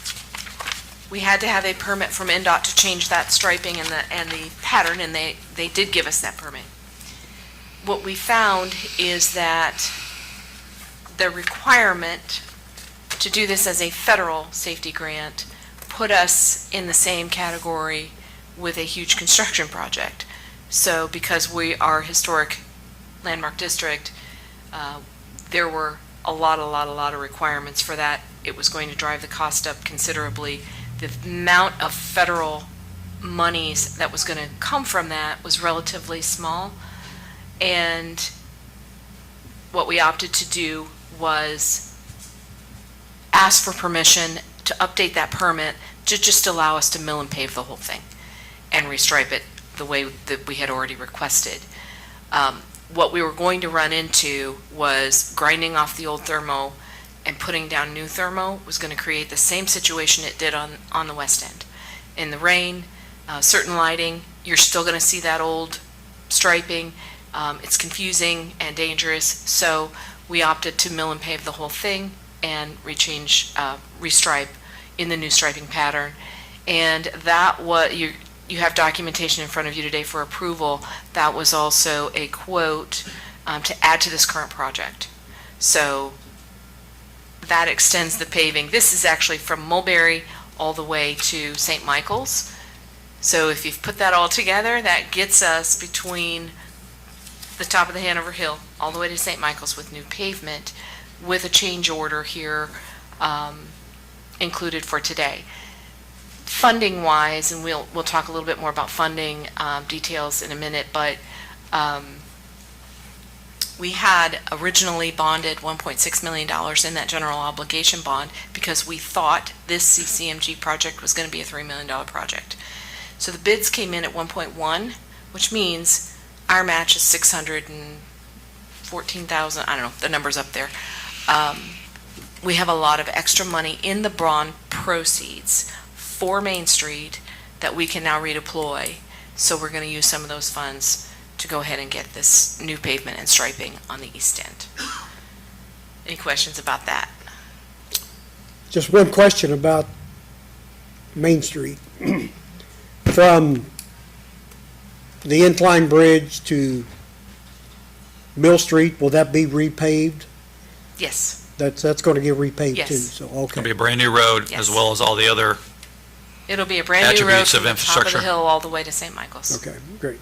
We had to have a permit from NDOT to change that striping and the pattern, and they did give us that permit. What we found is that the requirement to do this as a federal safety grant put us in the same category with a huge construction project. So because we are a historic landmark district, there were a lot of requirements for that. It was going to drive the cost up considerably. The amount of federal monies that was going to come from that was relatively small. And what we opted to do was ask for permission to update that permit to just allow us to mill and pave the whole thing and restripe it the way that we had already requested. What we were going to run into was grinding off the old thermo and putting down new thermo was going to create the same situation it did on the west end. In the rain, certain lighting, you're still going to see that old striping. It's confusing and dangerous, so we opted to mill and pave the whole thing and restripe in the new striping pattern. And that you have documentation in front of you today for approval. That was also a quote to add to this current project. So that extends the paving. This is actually from Mulberry all the way to St. Michael's. So if you've put that all together, that gets us between the top of the Hanover Hill all the way to St. Michael's with new pavement, with a change order here included for today. Funding wise, and we'll talk a little bit more about funding details in a minute, but we had originally bonded $1.6 million in that general obligation bond because we thought this CCMG project was going to be a $3 million project. So the bids came in at 1.1, which means our match is 614,000. I don't know, the number's up there. We have a lot of extra money in the bond proceeds for Main Street that we can now redeploy. So we're going to use some of those funds to go ahead and get this new pavement and striping on the east end. Any questions about that? Just one question about Main Street. From the incline bridge to Mill Street, will that be repaved? Yes. That's going to get repaved Yes. too, so, It's going to be okay. a brand-new road, Yes. as well as all the other, It'll be a brand new road Attributes of from the top of infrastructure. the hill all the way to St. Michael's. Okay, great.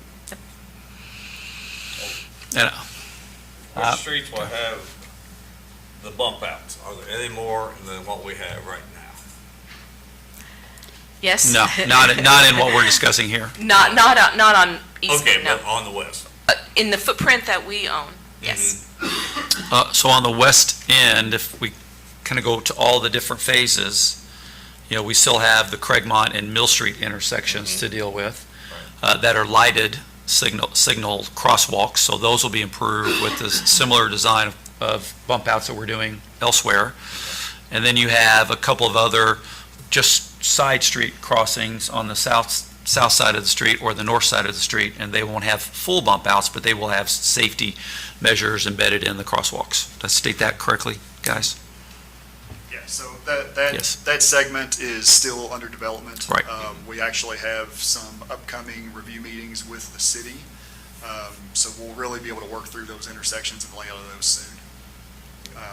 What streets will have the bump outs? Are there any more than what we have right now? Yes? no, not in what we're discussing here. Not on east, Okay, no. but on the west. In the footprint that we own, yes. So on the west end, if we kind of go to all the different phases, we still have the Craigmont and Mill Street intersections to deal with that are lighted signal crosswalks. So those will be improved with the similar design of bump outs that we're doing elsewhere. And then you have a couple of other just side street crossings on the south side of the street or the north side of the street, and they won't have full bump outs, but they will have safety measures embedded in the crosswalks. Did I state that correctly, guys? Yeah, so Yes. that segment is still under development. Right. We actually have some upcoming review meetings with the city. So we'll really be able to work through those intersections and lay out of those soon.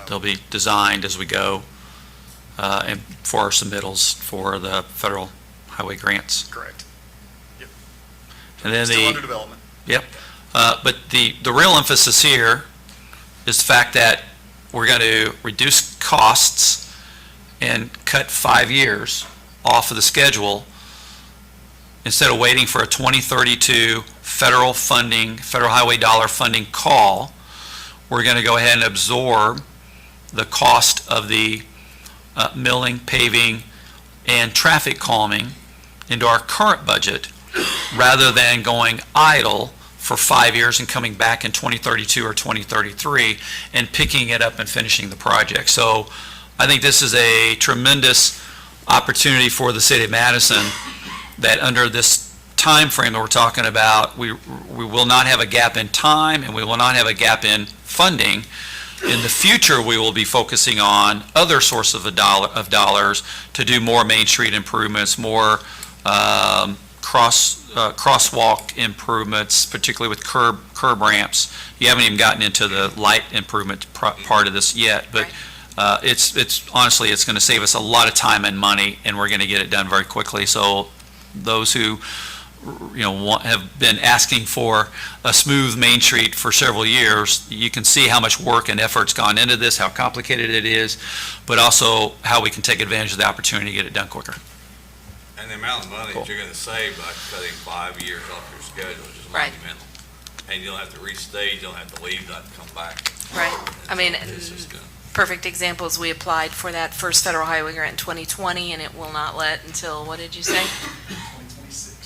They'll be designed as we go, and for our submittals for the federal highway grants. Correct. And then Still under development. but the real emphasis here is the fact that we're going to reduce costs and cut 5 years off of the schedule instead of waiting for a 2032 federal highway dollar funding call. We're going to go ahead and absorb the cost of the milling, paving, and traffic calming into our current budget rather than going idle for 5 years and coming back in 2032 or 2033 and picking it up and finishing the project. So I think this is a tremendous opportunity for the city of Madison that under this time frame that we're talking about, we will not have a gap in time and we will not have a gap in funding. In the future, we will be focusing on other sources of dollars to do more Main Street improvements, more crosswalk improvements, particularly with curb ramps. You haven't even gotten into the light improvement part of this yet, but it's honestly, it's going to save us a lot of time and money, and we're going to get it done very quickly. So those who have been asking for a smooth Main Street for several years, you can see how much work and effort's gone into this, how complicated it is, but also how we can take advantage of the opportunity to get it done quicker. And the amount of money Cool. that you're gonna save by cutting 5 years off your schedule is just Right. monumental. And you don't have to restage, you don't have to leave, you don't have to come back. Right. I mean, It's just good. perfect example is we applied for that first federal highway grant in 2020, and it will not let until, what did you say?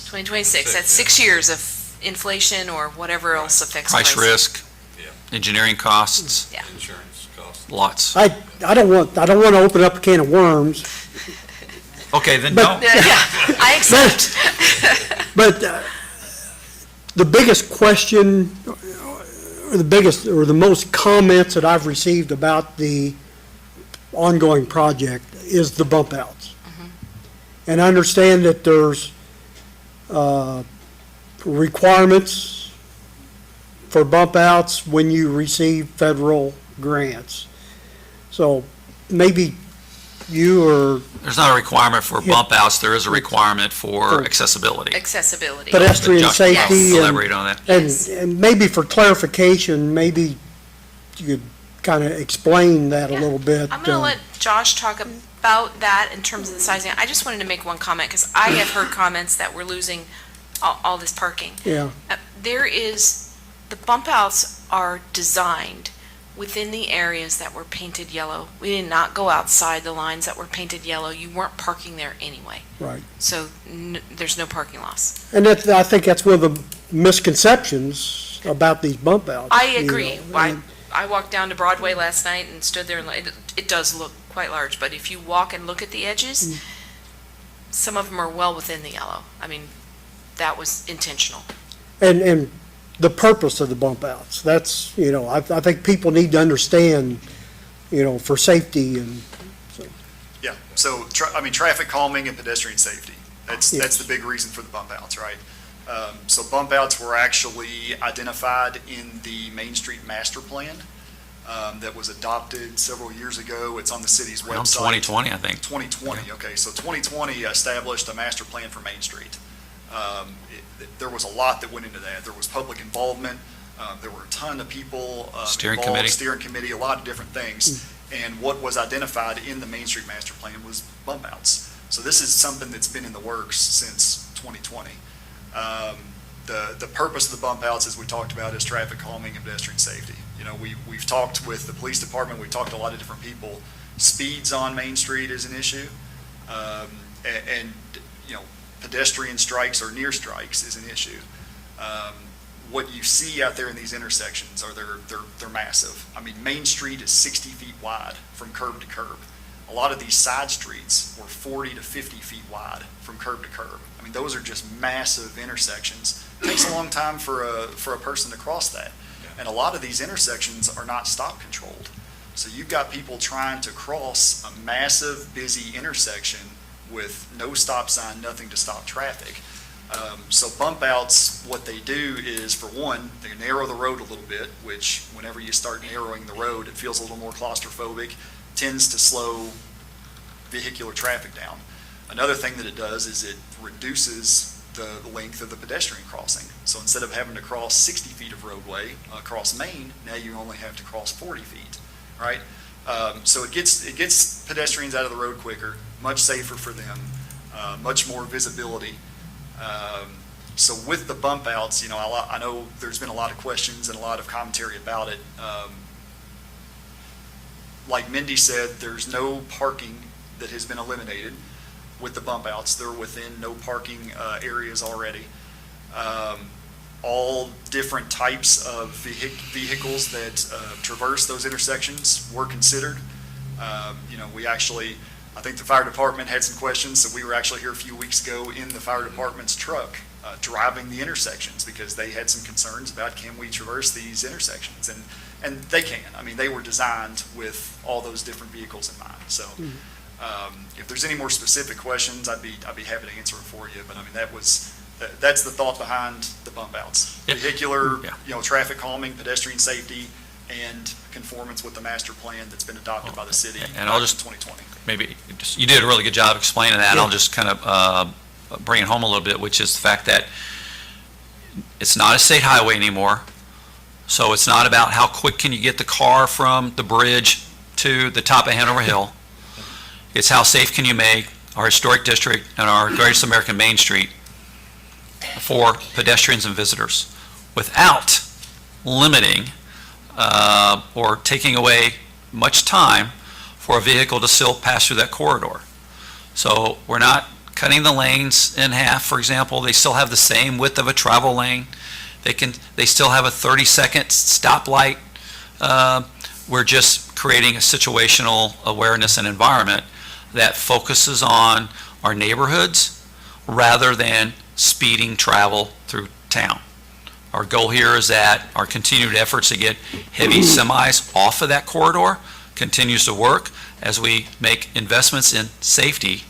2026. That's 6 years of inflation or whatever else affects Price prices. risk, Yeah. engineering costs, Yeah. Insurance costs. lots. I don't want to open up a can of worms, Okay, then But- don't. Yeah, I accept. but the biggest question, or the most comments that I've received about the ongoing project is the bump outs. And I understand that there's requirements for bump outs when you receive federal grants. So maybe you or There's not a requirement for Yeah. bump outs, there is a requirement for For- accessibility. Accessibility. pedestrian Josh, safety and elaborate on that. Yes. and maybe for clarification, maybe you could kind of explain that a Yeah. little bit. I'm going to let Josh talk about that in terms of the sizing. I just wanted to make one comment, because I have heard comments that we're losing all this parking. Yeah, The bump outs are designed within the areas that were painted yellow. We did not go outside the lines that were painted yellow. You weren't parking there anyway. right. So there's no parking loss. And I think that's one of the misconceptions about these bump outs. I you agree. know. I walked down to Broadway last night and stood there, and it does look quite large, but if you walk and look at the edges, some of them are well within the yellow. I mean, that was intentional. And the purpose of the bump outs, that's, I think people need to understand, for safety and, Yeah, so, traffic calming and pedestrian safety. That's Yes. the big reason for the bump outs, right? So bump outs were actually identified in the Main Street Master Plan that was adopted several years ago. It's on the city's Around website. 2020, I think. 2020, okay, so 2020 established a master plan for Main Street. There was a lot that went into that. There was public involvement, there were a ton of people Steering involved, committee. steering committee, a lot of different things. And what was identified in the Main Street Master Plan was bump outs. So this is something that's been in the works since 2020. The purpose of the bump outs, as we talked about, is traffic calming and pedestrian safety. We've talked with the police department, we've talked to a lot of different people. Speeds on Main Street is an issue. And pedestrian strikes or near strikes is an issue. What you see out there in these intersections they're massive. I mean, Main Street is 60 feet wide from curb to curb. A lot of these side streets were 40 to 50 feet wide from curb to curb. I mean, those are just massive intersections. It takes a long time for a person to cross that. And a lot of these intersections are not stop controlled. So you've got people trying to cross a massive, busy intersection with no stop sign, nothing to stop traffic. So bump outs, what they do is, for one, they narrow the road a little bit, which whenever you start narrowing the road, it feels a little more claustrophobic, tends to slow vehicular traffic down. Another thing that it does is it reduces the length of the pedestrian crossing. So instead of having to cross 60 feet of roadway across Main, now you only have to cross 40 feet, right? So it gets pedestrians out of the road quicker, much safer for them, much more visibility. So with the bump outs, I know there's been a lot of questions and a lot of commentary about it. Like Mindy said, there's no parking that has been eliminated with the bump outs. They're within no parking areas already. All different types of vehicles that traverse those intersections were considered. We actually, I think the fire department had some questions, so we were actually here a few weeks ago in the fire department's truck driving the intersections because they had some concerns about, can we traverse these intersections? And they can. I mean, they were designed with all those different vehicles in mind. So if there's any more specific questions, I'd be happy to answer them for you. But I mean, that's the thought behind the bump outs. Yep. Vehicular, Yeah. traffic calming, pedestrian safety, and conformance with the master plan that's been adopted by the city And I'll in just- 2020. Maybe, you did a really good job explaining that. Yeah. I'll just kind of bring it home a little bit, which is the fact that it's not a state highway anymore. So it's not about how quick can you get the car from the bridge to the top of Hanover Hill. It's how safe can you make our historic district, and our greatest American Main Street for pedestrians and visitors without limiting or taking away much time for a vehicle to still pass through that corridor. So we're not cutting the lanes in half, for example. They still have the same width of a travel lane. They still have a 30-second stoplight. We're just creating a situational awareness and environment that focuses on our neighborhoods rather than speeding travel through town. Our goal here is that our continued efforts to get heavy semis off of that corridor continues to work as we make investments in safety.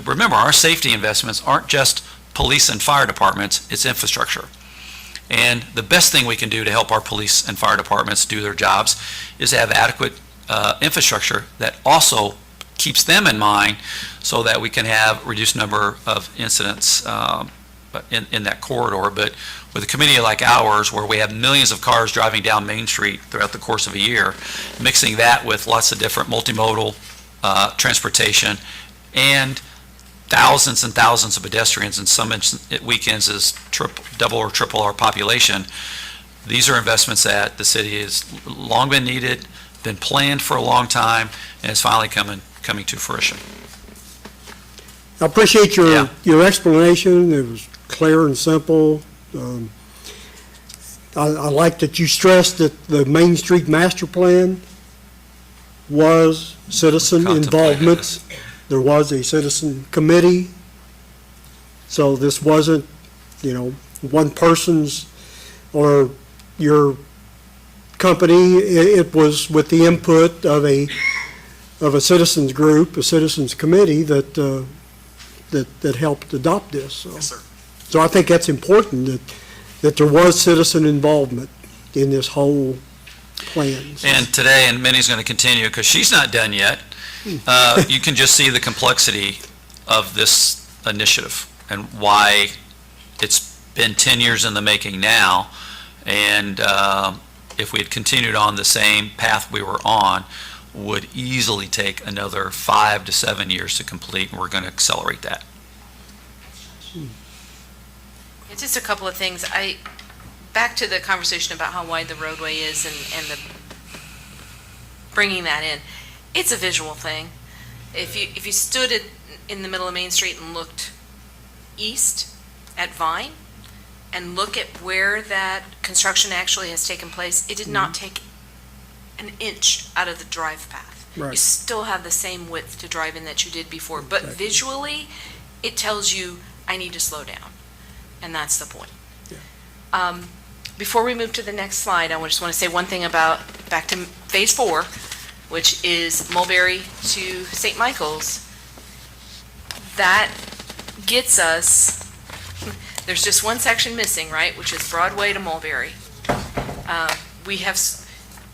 Remember, our safety investments aren't just police and fire departments, it's infrastructure. And the best thing we can do to help our police and fire departments do their jobs is to have adequate infrastructure that also keeps them in mind so that we can have reduced number of incidents in that corridor. But with a committee like ours, where we have millions of cars driving down Main Street throughout the course of a year, mixing that with lots of different multimodal transportation and thousands and thousands of pedestrians, in some weekends is double or triple our population. These are investments that the city has long been needed, been planned for a long time, and it's finally coming to fruition. I appreciate Yeah. your explanation. It was clear and simple. I like that you stressed that the Main Street Master Plan was citizen Contemplated. involvement. There was a citizen committee. So this wasn't, one person's or your company. It was with the input of a citizens group, a citizens committee that helped adopt this. So. Yes, sir. So I think that's important, that there was citizen involvement in this whole plan. And today, and Minnie's going to continue, because she's not done yet, you can just see the complexity of this initiative and why it's been 10 years in the making now. And if we had continued on the same path we were on, would easily take another 5 to 7 years to complete, and we're going to accelerate that. It's just a couple of things. Back to the conversation about how wide the roadway is and the bringing that in. It's a visual thing. If you stood in the middle of Main Street and looked east at Vine and look at where that construction actually has taken place, it did not take an inch out of the drive path. You Right. still have the same width to drive in that you did before, but Exactly. visually, it tells you, I need to slow down. And that's the point. Yeah. Before we move to the next slide, I just want to say one thing back to Phase 4, which is Mulberry to St. Michael's. That gets us, there's just one section missing, right, which is Broadway to Mulberry. We have,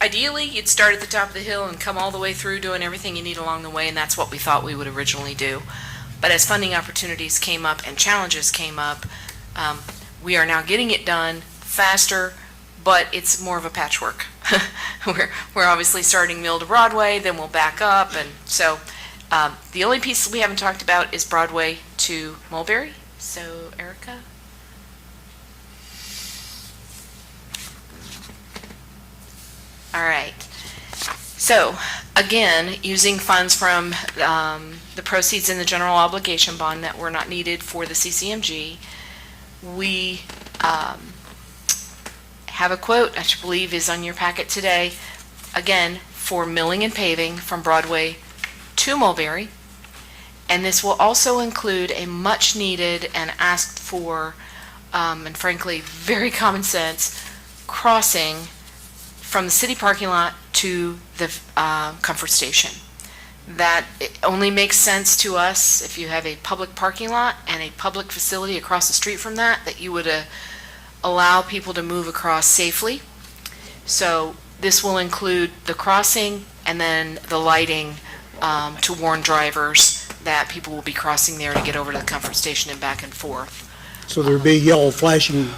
ideally, you'd start at the top of the hill and come all the way through doing everything you need along the way, and that's what we thought we would originally do. But as funding opportunities came up and challenges came up, we are now getting it done faster, but it's more of a patchwork. We're obviously starting Mill to Broadway, then we'll back up, and so the only piece we haven't talked about is Broadway to Mulberry. So, Erica? All right. So, again, using funds from the proceeds in the general obligation bond that were not needed for the CCMG, we have a quote, I believe is on your packet today, again, for milling and paving from Broadway to Mulberry. And this will also include a much-needed and asked for, and frankly, very common sense, crossing from the city parking lot to the comfort station. That it only makes sense to us if you have a public parking lot and a public facility across the street from that you would allow people to move across safely. So this will include the crossing and then the lighting to warn drivers that people will be crossing there to get over to the comfort station and back and forth. So there'd be yellow flashing.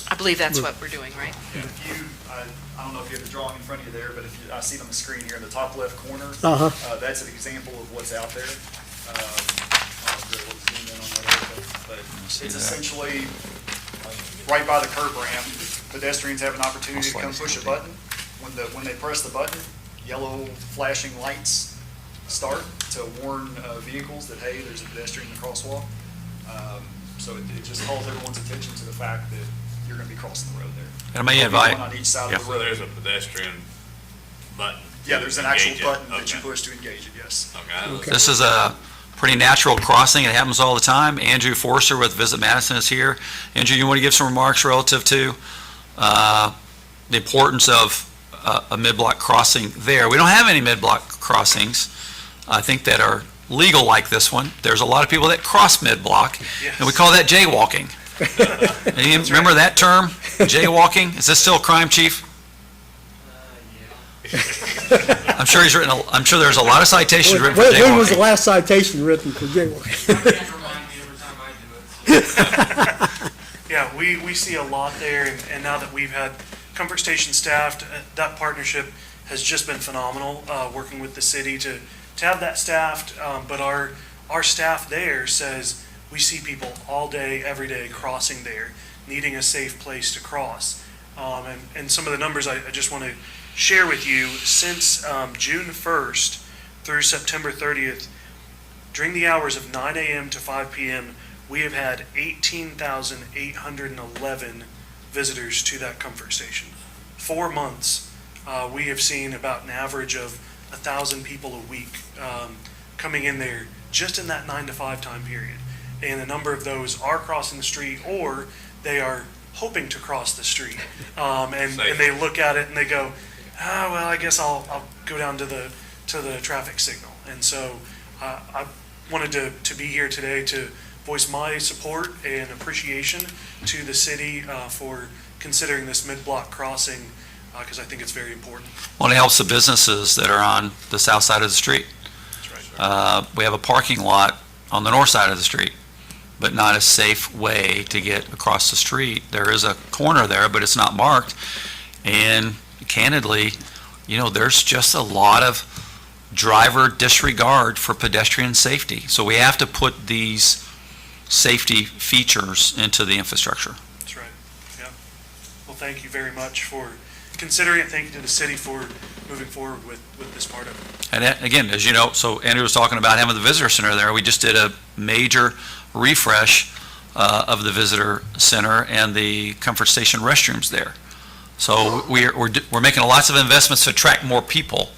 I believe that's what we're doing, right? Yeah, if you, I don't know if you have the drawing in front of you there, but if you, I see it on the screen here in the top left corner. Uh-huh. That's an example of what's out there. But see it's that. essentially right by the curb ramp. Pedestrians have an opportunity to come push a button. When they press the button, yellow flashing lights start to warn vehicles that, hey, there's a pedestrian in the crosswalk. So it just calls everyone's attention to the fact that you're going to be crossing the road there. And I may There'll be invite, one on each side yeah. of the So there's road. a pedestrian button. Yeah, there's an actual Engage it. button that you Okay. push to engage it, yes. Okay. this is a pretty natural crossing. It happens all the time. Andrew Forster with Visit Madison is here. Andrew, you want to give some remarks relative to the importance of a mid-block crossing there? We don't have any mid-block crossings, I think, that are legal like this one. There's a lot of people that cross mid-block, and we call that jaywalking. And you remember that term, jaywalking? Is this still a crime, Chief? I'm sure I'm sure there's a lot of citations written for When was the jaywalking. last citation written for jaywalking? Yeah, we see a lot there, and now that we've had Comfort Station staffed, that partnership has just been phenomenal, working with the city to have that staffed, but our staff there says we see people all day, every day crossing there, needing a safe place to cross. And some of the numbers I just want to share with you, since June 1st through September 30th, during the hours of 9 a.m. to 5 p.m., we have had 18,811 visitors to that Comfort Station. 4 months, we have seen about an average of 1,000 people a week coming in there just in that 9 to 5 time period. And a number of those are crossing the street, or they are hoping to cross the street. And they look at it and they go, well, I guess I'll go down to the traffic signal. And so I wanted to be here today to voice my support and appreciation to the city for considering this mid-block crossing, because I think it's very important. Well, it helps the businesses that are on the south side of the street. That's right. We have a parking lot on the north side of the street, but not a safe way to get across the street. There is a corner there, but it's not marked. And candidly, there's just a lot of driver disregard for pedestrian safety. So we have to put these safety features into the infrastructure. That's right, yeah. Well, thank you very much for considering it. Thank you to the city for moving forward with this part of it. And that, again, as you know, so Andrew was talking about having the visitor center there. We just did a major refresh of the visitor center and the Comfort Station restrooms there. So we're making lots of investments to attract more people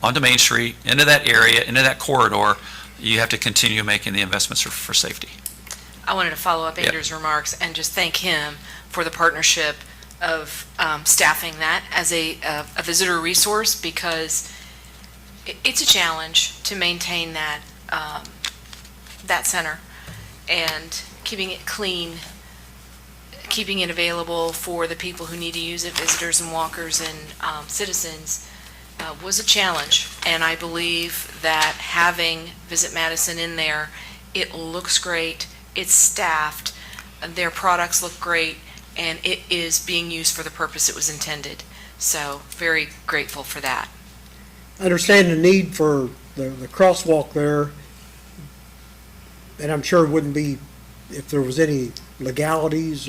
onto Main Street, into that area, into that corridor. You have to continue making the investments for safety. I wanted to follow up Yep. Andrew's remarks and just thank him for the partnership of staffing that as a visitor resource, because it's a challenge to maintain that center and keeping it clean, keeping it available for the people who need to use it, visitors and walkers and citizens, was a challenge. And I believe that having Visit Madison in there, it looks great, it's staffed, their products look great, and it is being used for the purpose it was intended. So very grateful for that. I understand the need for the crosswalk there, and I'm sure it wouldn't be if there was any legalities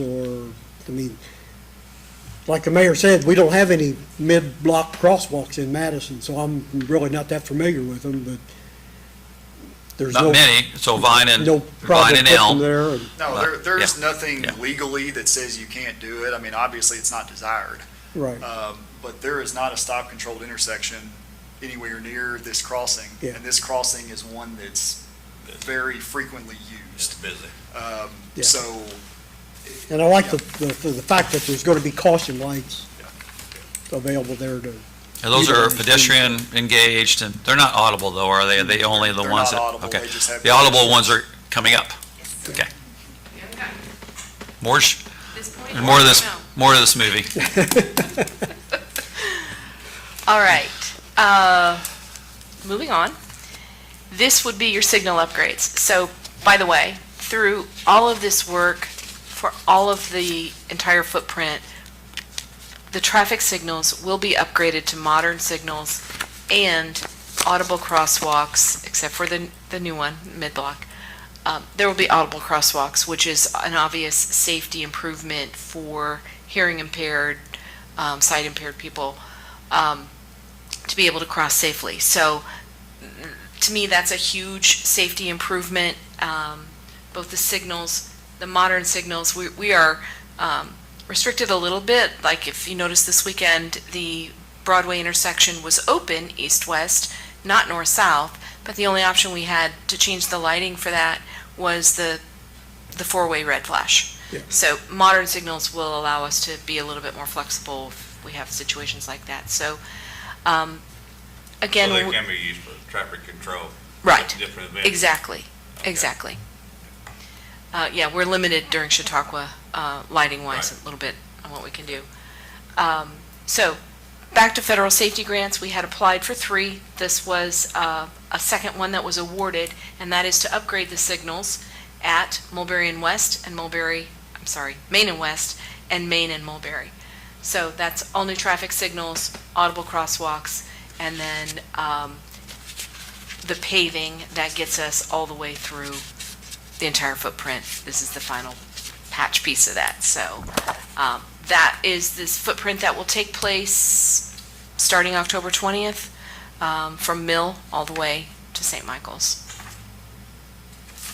like the mayor said, we don't have any mid-block crosswalks in Madison, so I'm really not that familiar with them, but there's Not many, so Vine and no problem and putting them Elm. there. and- No, there's yeah, nothing yeah. legally that says you can't do it. I mean, obviously, it's not desired. Right. But there is not a stop-controlled intersection anywhere near this crossing. Yeah. And this crossing is one that's very frequently It's used. busy. Yeah. So, And I like the fact that there's going to be caution lights available there to. And those are Utilize pedestrian engaged, and they're not audible though, are they? Are they only the They're ones not that? audible, Okay. they just have The audible pedestrians. ones are coming up. Okay. More, This point, and more of this movie. All right, moving on. This would be your signal upgrades. So, by the way, through all of this work for all of the entire footprint, the traffic signals will be upgraded to modern signals and audible crosswalks, except for the new one, mid-block, there will be audible crosswalks, which is an obvious safety improvement for hearing impaired, sight impaired people, to be able to cross safely. So to me, that's a huge safety improvement. Both the signals, the modern signals, we are restricted a little bit. Like if you notice this weekend, the Broadway intersection was open east-west, not north-south, but the only option we had to change the lighting for that was the four-way red flash. Yeah. So modern signals will allow us to be a little bit more flexible if we have situations like that. So again, So they can be used for traffic control. right, Different events. exactly, Okay. exactly. Yeah, we're limited during Chautauqua, lighting-wise, Right. a little bit on what we can do. So, back to federal safety grants, we had applied for 3. This was a second one that was awarded, and that is to upgrade the signals at Mulberry and West and Main and West, and Main and Mulberry. So that's all new traffic signals, audible crosswalks, and then the paving that gets us all the way through the entire footprint. This is the final patch piece of that. So that is this footprint that will take place starting October 20th from Mill all the way to St. Michael's.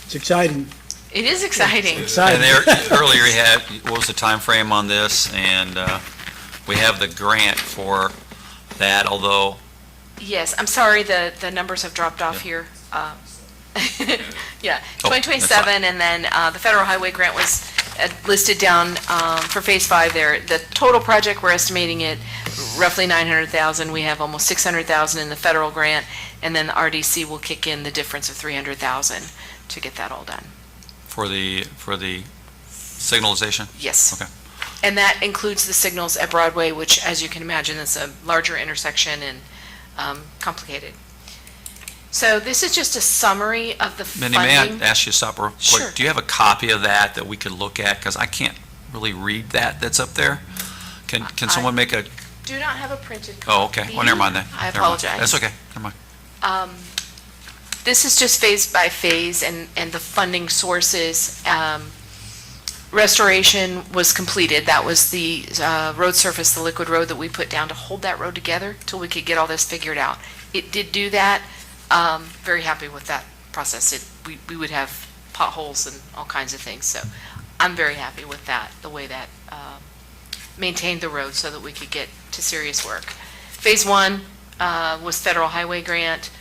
It's exciting. It is exciting. Exciting. And there, earlier you had, what was the time frame on this? And we have the grant for that, although, Yes, I'm sorry, the numbers have dropped off here. Yeah, Oh, 2027, and then the federal highway grant was listed down for Phase 5 there. The total project, we're estimating it roughly 900,000. We have almost 600,000 in the federal grant, and then the RDC will kick in the difference of 300,000 to get that all done. for the signalization? Yes. Okay. And that includes the signals at Broadway, which, as you can imagine, is a larger intersection and complicated. So this is just a summary of the Minnie, funding. may I ask you to stop real quick? Sure. Do you have a copy of that we could look at? Because I can't really read that's up there. Can someone make a, Do not have a printed copy. oh, okay, well, never mind then. I Never mind. apologize. That's okay, never mind. This is just phase by phase and the funding sources. Restoration was completed. That was the road surface, the liquid road that we put down to hold that road together till we could get all this figured out. It did do that. Very happy with that process. We would have potholes and all kinds of things. So I'm very happy with that, the way that maintained the road so that we could get to serious work. Phase 1 was federal highway grant.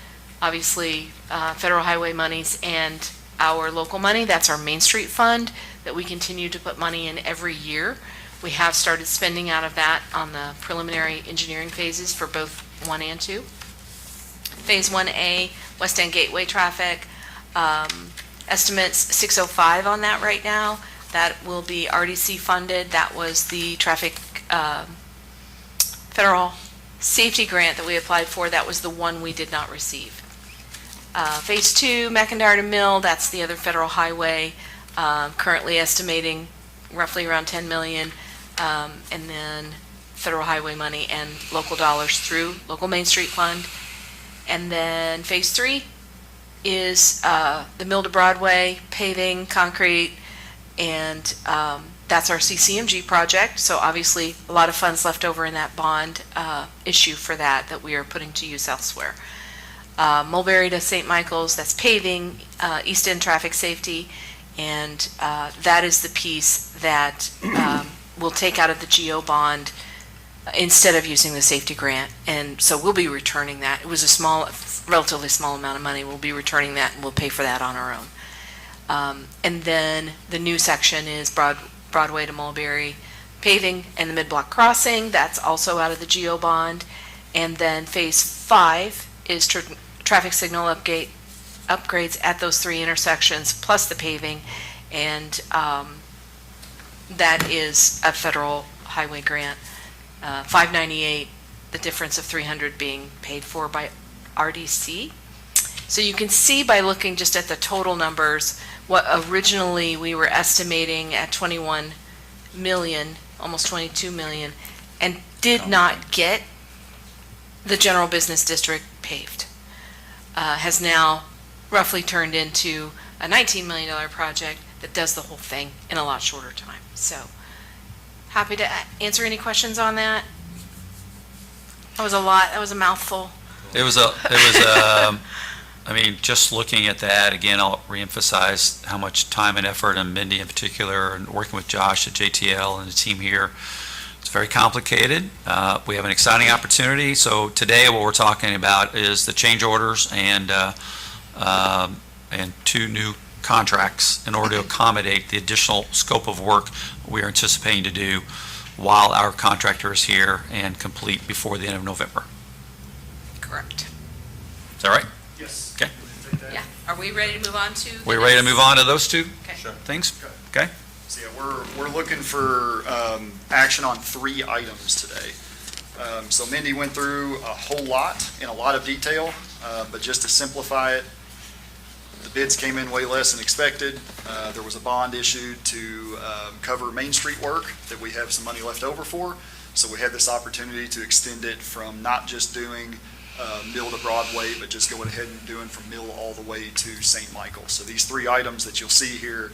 Obviously, federal highway monies and our local money. That's our Main Street Fund that we continue to put money in every year. We have started spending out of that on the preliminary engineering phases for both 1 and 2. Phase 1A, West End Gateway traffic, estimates 605 on that right now. That will be RDC funded. That was the traffic federal safety grant that we applied for. That was the one we did not receive. Phase 2, McIntyre to Mill, that's the other federal highway, currently estimating roughly around 10 million, and then federal highway money and local dollars through local Main Street Fund. And then Phase 3 is the Mill to Broadway, paving, concrete, and that's our CCMG project. So obviously, a lot of funds left over in that bond issue for that we are putting to use elsewhere. Mulberry to St. Michael's, that's paving, East End traffic safety, and that is the piece that we'll take out of the GO bond instead of using the safety grant. And so we'll be returning that. It was a relatively small amount of money. We'll be returning that, and we'll pay for that on our own. And then the new section is Broadway to Mulberry paving and the mid-block crossing. That's also out of the GO bond. And then Phase 5 is traffic signal upgrades at those 3 intersections, plus the paving, and that is a federal highway grant. 598, the difference of 300 being paid for by RDC. So you can see by looking just at the total numbers, what originally we were estimating at 21 million, almost 22 million, and did not get the general business district paved. Has now roughly turned into a $19 million project that does the whole thing in a lot shorter time. So happy to answer any questions on that. That was a lot. That was a mouthful. I mean, just looking at that, again, I'll reemphasize how much time and effort, and Mindy in particular, and working with Josh at JTL and the team here. It's very complicated. We have an exciting opportunity. So today, what we're talking about is the change orders and 2 new contracts in order to accommodate the additional scope of work we are anticipating to do while our contractor is here and complete before the end of November. Correct. Is that right? Yes. Okay. Yeah. Are we ready to move on to? We ready to move on to those 2 Okay. Sure. things? Okay. So yeah, we're looking for action on 3 items today. So Mindy went through a whole lot in a lot of detail, but just to simplify it, the bids came in way less than expected. There was a bond issued to cover Main Street work that we have some money left over for. So we had this opportunity to extend it from not just doing Mill to Broadway, but just going ahead and doing from Mill all the way to St. Michael. So these 3 items that you'll see here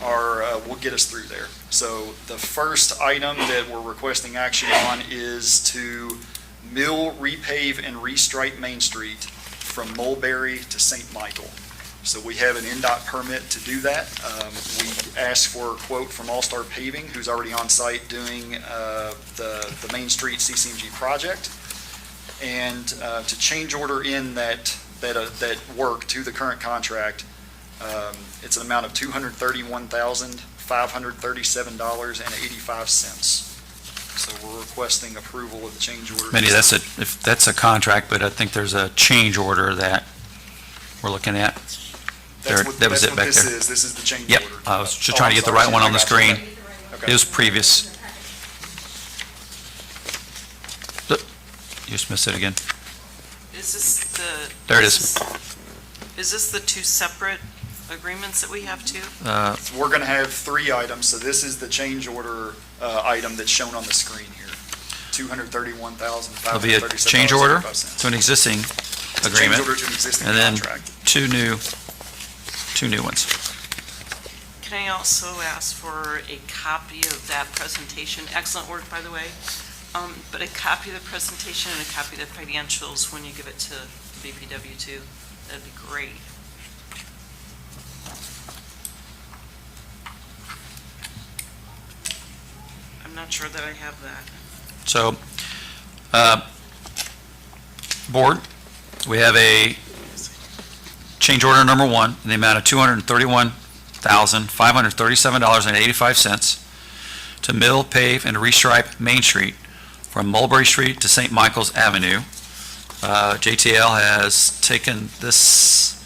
will get us through there. So the first item that we're requesting action on is to mill, repave, and restripe Main Street from Mulberry to St. Michael. So we have an NDOT permit to do that. We asked for a quote from All Star Paving, who's already on site doing the Main Street CCMG project. And to change order in that work to the current contract, it's an amount of $231,537.85. So we're requesting approval of the change order. Mindy, that's a contract, but I think there's a change order that we're looking at. That's what That was it back this there. is. This is the change Yep, order. I was just Oh, trying to I'm get the sorry. right one on the I got you. screen. Okay. It was previous. You just missed it again. Is this the? There it is. Is this the 2 separate agreements that we have too? So we're going to have 3 items. So this is the change order item that's shown on the screen here. $231,537.85. There'll be a change order to an existing It's a agreement, change order to an existing and then contract. two new ones. Can I also ask for a copy of that presentation? Excellent work, by the way. But a copy of the presentation and a copy of the financials when you give it to BPW too. That'd be great. I'm not sure that I have that. So, Board, we have a change order number 1 in the amount of $231,537.85 to mill, pave, and restripe Main Street from Mulberry Street to St. Michael's Avenue. JTL has taken this,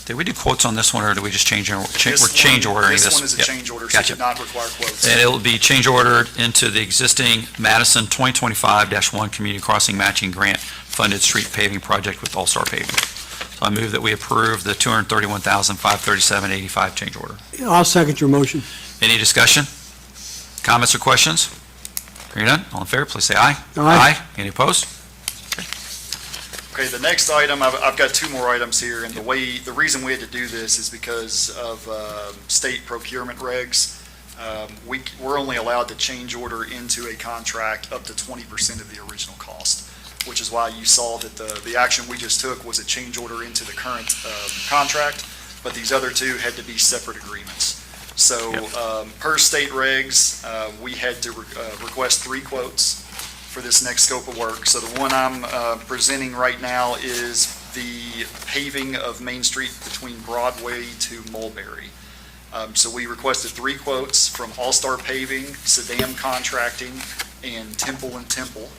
did we do quotes on this one, or do we just change, we're change ordering this? This one is a Yep. change order, so it Gotcha. did not require quotes. And it will be change ordered into the existing Madison 2025-1 Community Crossing Matching Grant Funded Street Paving Project with All Star Paving. So I move that we approve the $231,537.85 change order. I'll second your motion. Any discussion? Comments or questions? Hearing none, all in favor, please say aye. Aye. Any opposed? Okay, the next item, I've got 2 more items here, and the reason we had to do this is because of state procurement regs. We're only allowed to change order into a contract up to 20% of the original cost, which is why you saw that the action we just took was a change order into the current contract, but these other 2 had to be separate agreements. So per state regs, we had to request 3 quotes for this next scope of work. So the one I'm presenting right now is the paving of Main Street between Broadway to Mulberry. So we requested 3 quotes from All Star Paving, Saddam Contracting, and Temple and Temple.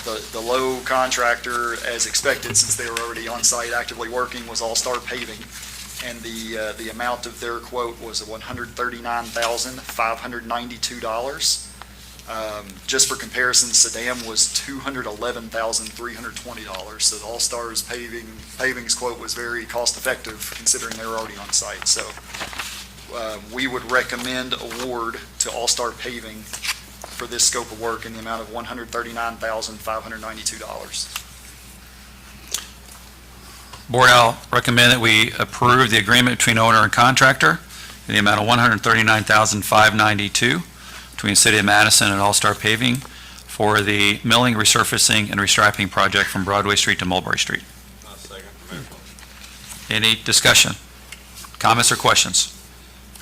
The low contractor, as expected, since they were already on site actively working, was All Star Paving. And the amount of their quote was $139,592. Just for comparison, Saddam was $211,320. So the All Stars Paving's quote was very cost effective considering they were already on site. So we would recommend award to All Star Paving for this scope of work in the amount of $139,592. Board, I'll recommend that we approve the agreement between owner and contractor in the amount of $139,592 between the City of Madison and All-Star Paving for the milling, resurfacing, and restriping project from Broadway Street to Mulberry Street. Second, Mayor. Any discussion, comments, or questions?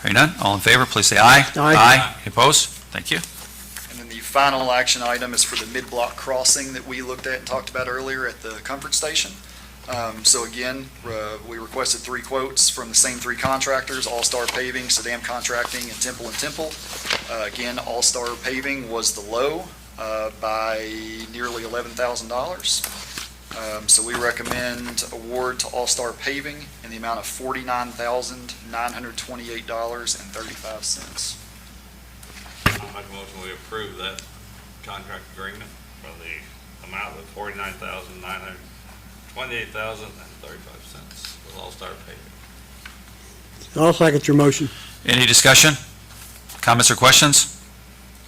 Hearing none, all in favor, please say aye. Aye. Any opposed? Thank you. And then the final action item is for the mid-block crossing that we looked at and talked about earlier at the comfort station. So again, we requested 3 quotes from the same 3 contractors, All-Star Paving, Saddam Contracting, and Temple & Temple. Again, All-Star Paving was the low by nearly $11,000. So we recommend award to All-Star Paving in the amount of $49,928.35. I'll make a motion we approve that contract agreement for the amount of $49,928.35 with All-Star Paving. I'll second your motion. Any discussion, comments, or questions?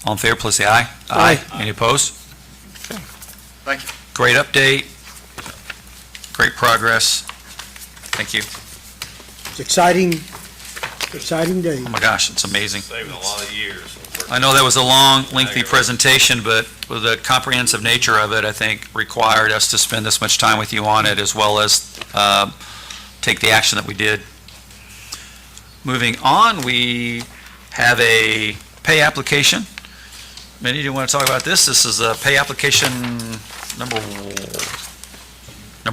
All in favor, please say aye. Aye. Any opposed? Thank you. Great update, great progress. Thank you. It's exciting day. Oh my gosh, it's amazing. Saving a lot of years. I know that was a long, lengthy presentation, but with the comprehensive nature of it, I think required us to spend this much time with you on it, as well as take the action that we did. Moving on, we have a pay application. Minnie, do you want to talk about this? This is a pay application number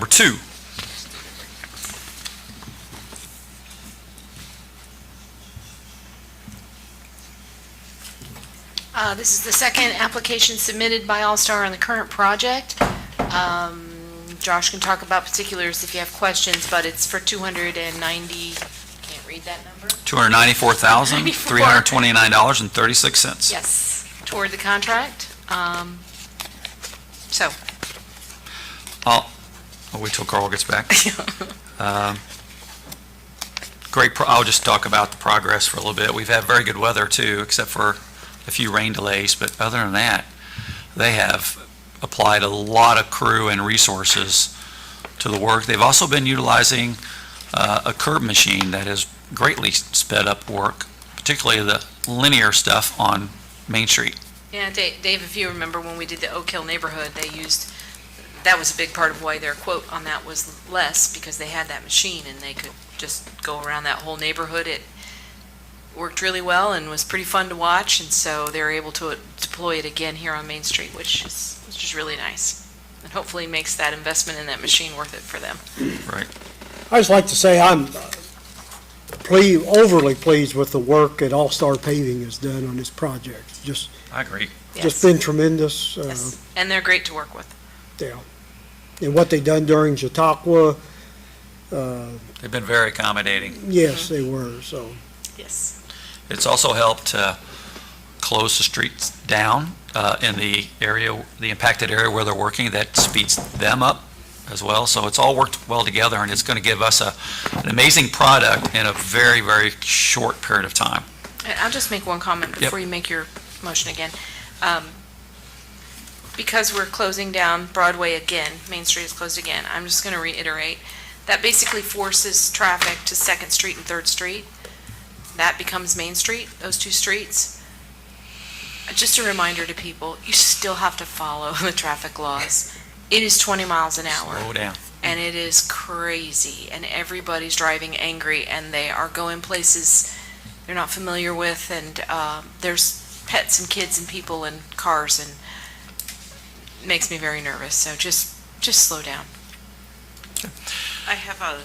2. This is the second application submitted by All-Star on the current project. Josh can talk about particulars if you have questions, but it's for 290, can't read that number? $294,329.36. Yes, toward the contract. So, I'll wait till Carl gets back. I'll just talk about the progress for a little bit. We've had very good weather too, except for a few rain delays, but other than that, they have applied a lot of crew and resources to the work. They've also been utilizing a curb machine that has greatly sped up work, particularly the linear stuff on Main Street. yeah, Dave, if you remember when we did the Oak Hill neighborhood, that was a big part of why their quote on that was less, because they had that machine and they could just go around that whole neighborhood. It worked really well and was pretty fun to watch, and so they're able to deploy it again here on Main Street, which is really nice. And hopefully makes that investment in that machine worth it for them. Right. I just like to say I'm overly pleased with the work that All-Star Paving has done on this project. Just I agree. Just been tremendous. Yes, and they're great to work with. Yeah. And what they done during Chautauqua, They've been very accommodating. yes, they were, so. Yes. It's also helped close the streets down in the area, the impacted area where they're working. That speeds them up as well. So it's all worked well together, and it's going to give us an amazing product in a very, very short period of time. And I'll just make one comment before you make your motion again. Because we're closing down Broadway again, Main Street is closed again, I'm just going to reiterate, that basically forces traffic to 2nd Street and 3rd Street. That becomes Main Street, those 2 streets. Just a reminder to people, you still have to follow the traffic laws. It is 20 miles an hour. Slow down. And it is crazy, and everybody's driving angry, and they are going places they're not familiar with, and there's pets and kids and people and cars, and it makes me very nervous. So just slow down. I have a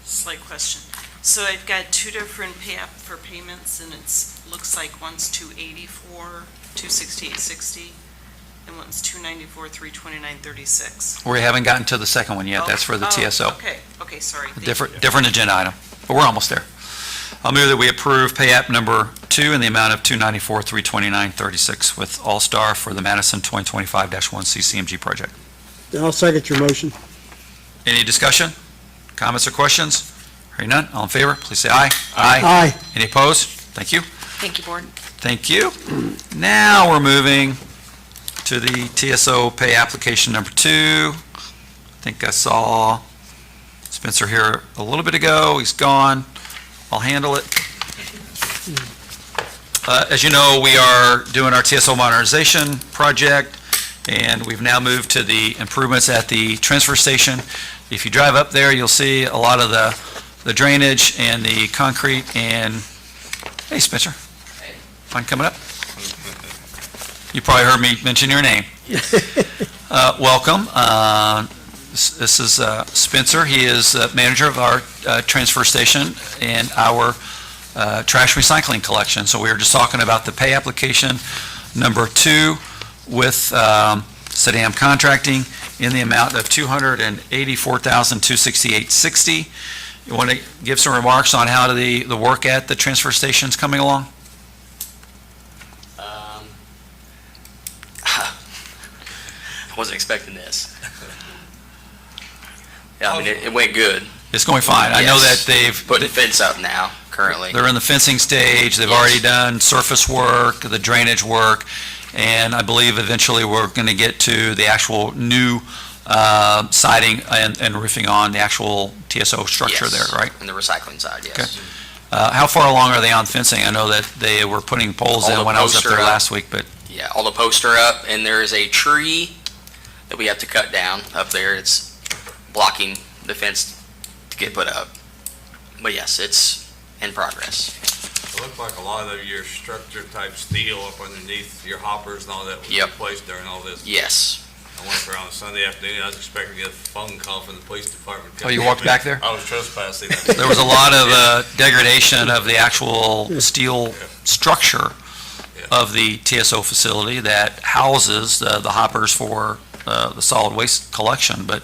slight question. So I've got 2 different for payments, and looks like one's 284, 268.60, and one's 294, 329.36. We haven't gotten to the second one yet. That's for the TSO. Okay, sorry. Thank Different you. different agenda item, but we're almost there. I'll move that we approve pay app number 2 in the amount of $294,329.36 with All-Star for the Madison 2025-1 CCMG project. I'll second your motion. Any discussion, comments, or questions? Hearing none, all in favor, please say aye. Aye. Any opposed? Thank you. Thank you, Board. Thank you. Now we're moving to the TSO pay application number 2. I think I saw it's Spencer here a little bit ago. He's gone. I'll handle it. As you know, we are doing our TSO modernization project, and we've now moved to the improvements at the transfer station. If you drive up there, you'll see a lot of the drainage and the concrete, and, hey, Spencer. Mind coming up? You probably heard me mention your name. Welcome. This is Spencer. He is manager of our transfer station and our trash recycling collection. So we were just talking about the pay application number 2 with Saddam Contracting in the amount of $284,268.60. You want to give some remarks on how the work at the transfer station's coming along? I wasn't expecting this. Yeah, I mean, it went good. It's going fine. I know that Yes. they've, Putting fence up now, currently. they're in the fencing stage. They've Yes. already done surface work, the drainage work, and I believe eventually we're going to get to the actual new siding and roofing on the actual TSO structure Yes. there, right? And the recycling side, yes. How far along are they on fencing? I know that they were putting poles All in the when I was up posts there are up. last week, but, Yeah, all the posts are up, and there is a tree that we have to cut down up there. It's blocking the fence to get put up. But yes, it's in progress. It looked like a lot of your structure type steel up underneath your hoppers and all that was Yep. replaced during all this. Yes. I went there on a Sunday afternoon, I was expecting to get a phone call from the police department. Oh, you walked back there? I was trespassing. there was a lot of degradation of the actual steel structure of the TSO facility that houses the hoppers for the solid waste collection, but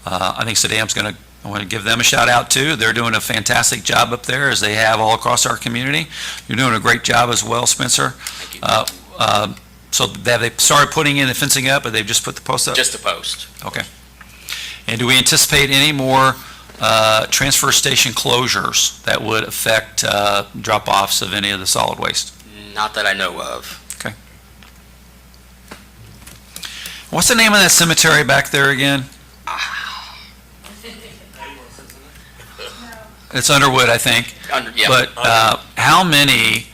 I think Saddam's I want to give them a shout out too. They're doing a fantastic job up there, as they have all across our community. You're doing a great job as well, Spencer. Thank you. So have they started putting in the fencing up, or they've just put the posts up? Just a post. Okay. And do we anticipate any more transfer station closures that would affect drop-offs of any of the solid waste? Not that I know of. What's the name of that cemetery back there again? It's Underwood, I think. Yeah. But how many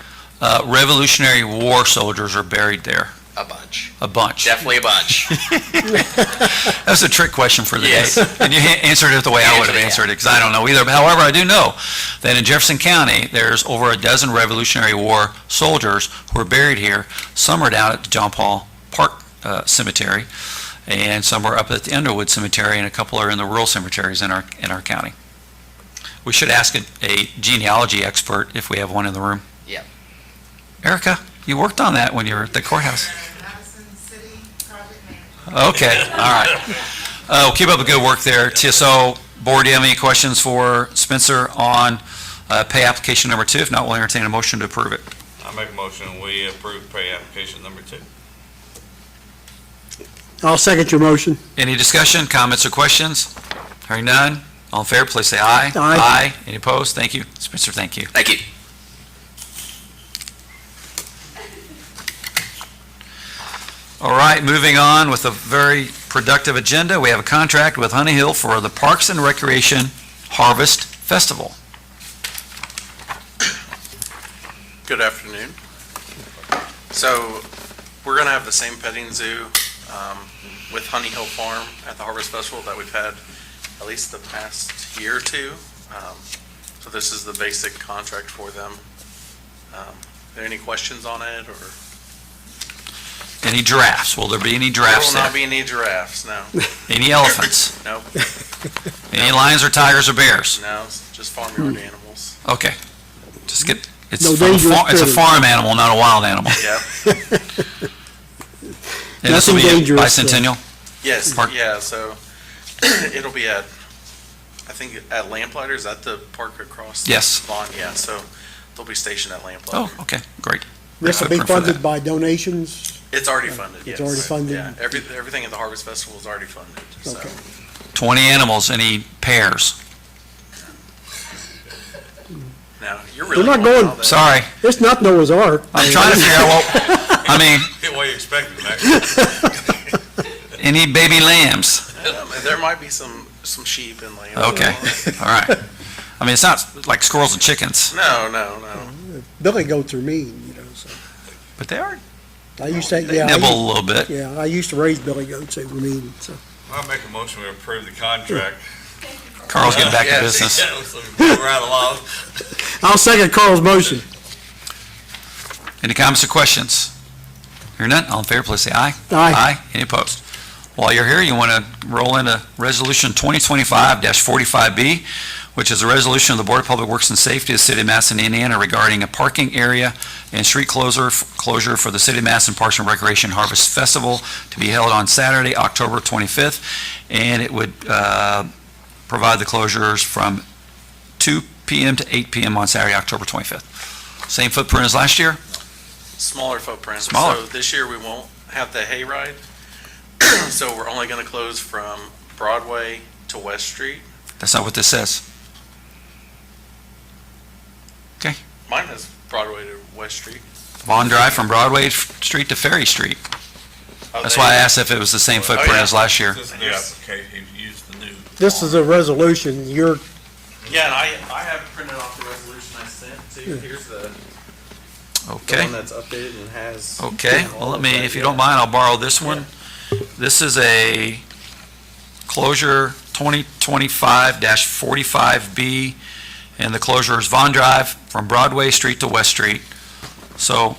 Revolutionary War soldiers are buried there? A bunch. A bunch. Definitely a bunch. That's a trick question for the Yes. day. And you answered it the way I would have answered it, because I don't know either. But however, I do know that in Jefferson County, there's over a dozen Revolutionary War soldiers who are buried here. Some are down at the John Paul Park Cemetery, and some are up at the Underwood Cemetery, and a couple are in the rural cemeteries in our county. We should ask a genealogy expert if we have one in the room. Yeah. Erica, you worked on that when you were at the courthouse. Madison City Project Manager. Okay, all right. Keep up the good work there. TSO Board, do you have any questions for Spencer on pay application number 2? If not, we'll entertain a motion to approve it. I make a motion, we approve pay application number 2. I'll second your motion. Any discussion, comments, or questions? Hearing none, all in favor, please say aye. Aye. Any opposed? Thank you. Spencer, thank you. Thank you. All right, moving on with a very productive agenda. We have a contract with Honey Hill for the Parks and Recreation Harvest Festival. Good afternoon. So, we're going to have the same petting zoo with Honey Hill Farm at the Harvest Festival that we've had at least the past year or two. So this is the basic contract for them. Are there any questions on it, or? Any giraffes? Will there be any There giraffes will not there? be any giraffes, no. Any elephants? No, Any lions or tigers or bears? no, it's just farmyard animals. Okay. Just get, it's No from a dangerous it's a critters. farm animal, not a wild animal. Yeah, And this will Nothing be at dangerous, so- Bicentennial? yes, Park. yeah, so it'll be at, I think at Lamplighter, is that the park across? the Yes. Lawn, yeah, so they'll be stationed at Lamplighter. Oh, okay, great. This will be Footprint for funded that. by donations. It's already funded, yes. It's already funded? Yeah, everything at the Harvest Festival is already funded, so. Okay. 20 animals, any pairs? Now, you're really. not going going- all that. Sorry, It's not Noah's Ark. I'm trying to figure out what, I mean, Get what you expected, Max. any baby lambs? There might be some sheep in Lane. Okay, all right. I mean, it's not like squirrels and chickens, No. Billy goats are mean, so. but they are, I used to, they yeah, nibble a little bit. I used to raise billy goats, they were mean, so. I'll make a motion to approve the contract. Carl's getting back to Yes. business. Yeah, so move right along. I'll second Carl's motion. Any comments or questions? Hearing none, all in favor, please say aye. Aye. Any opposed? While you're here, you want to roll into Resolution 2025-45B, which is a resolution of the Board of Public Works and Safety of the City of Madison, Indiana regarding a parking area and street closure for the City of Madison Parks and Recreation Harvest Festival to be held on Saturday, October 25th, and it would provide the closures from 2 p.m. to 8 p.m. on Saturday, October 25th. Same footprint as last year? Smaller footprint. Smaller. So this year we won't have the hayride. So we're only going to close from Broadway to West Street. That's not what this says. Mine has Broadway to West Street. Vaughn Drive from Broadway Street to Ferry Street. Oh, That's they- why I asked if it was the same footprint yeah. as last year. This is the new application, you use the new. This is a resolution, Yeah, and I have printed off the resolution I sent too. Here's the Okay. one that's updated and has. Okay, well, let me, if you don't mind, I'll borrow this one. This is a closure 2025-45B, and the closure is Vaughn Drive from Broadway Street to West Street. So,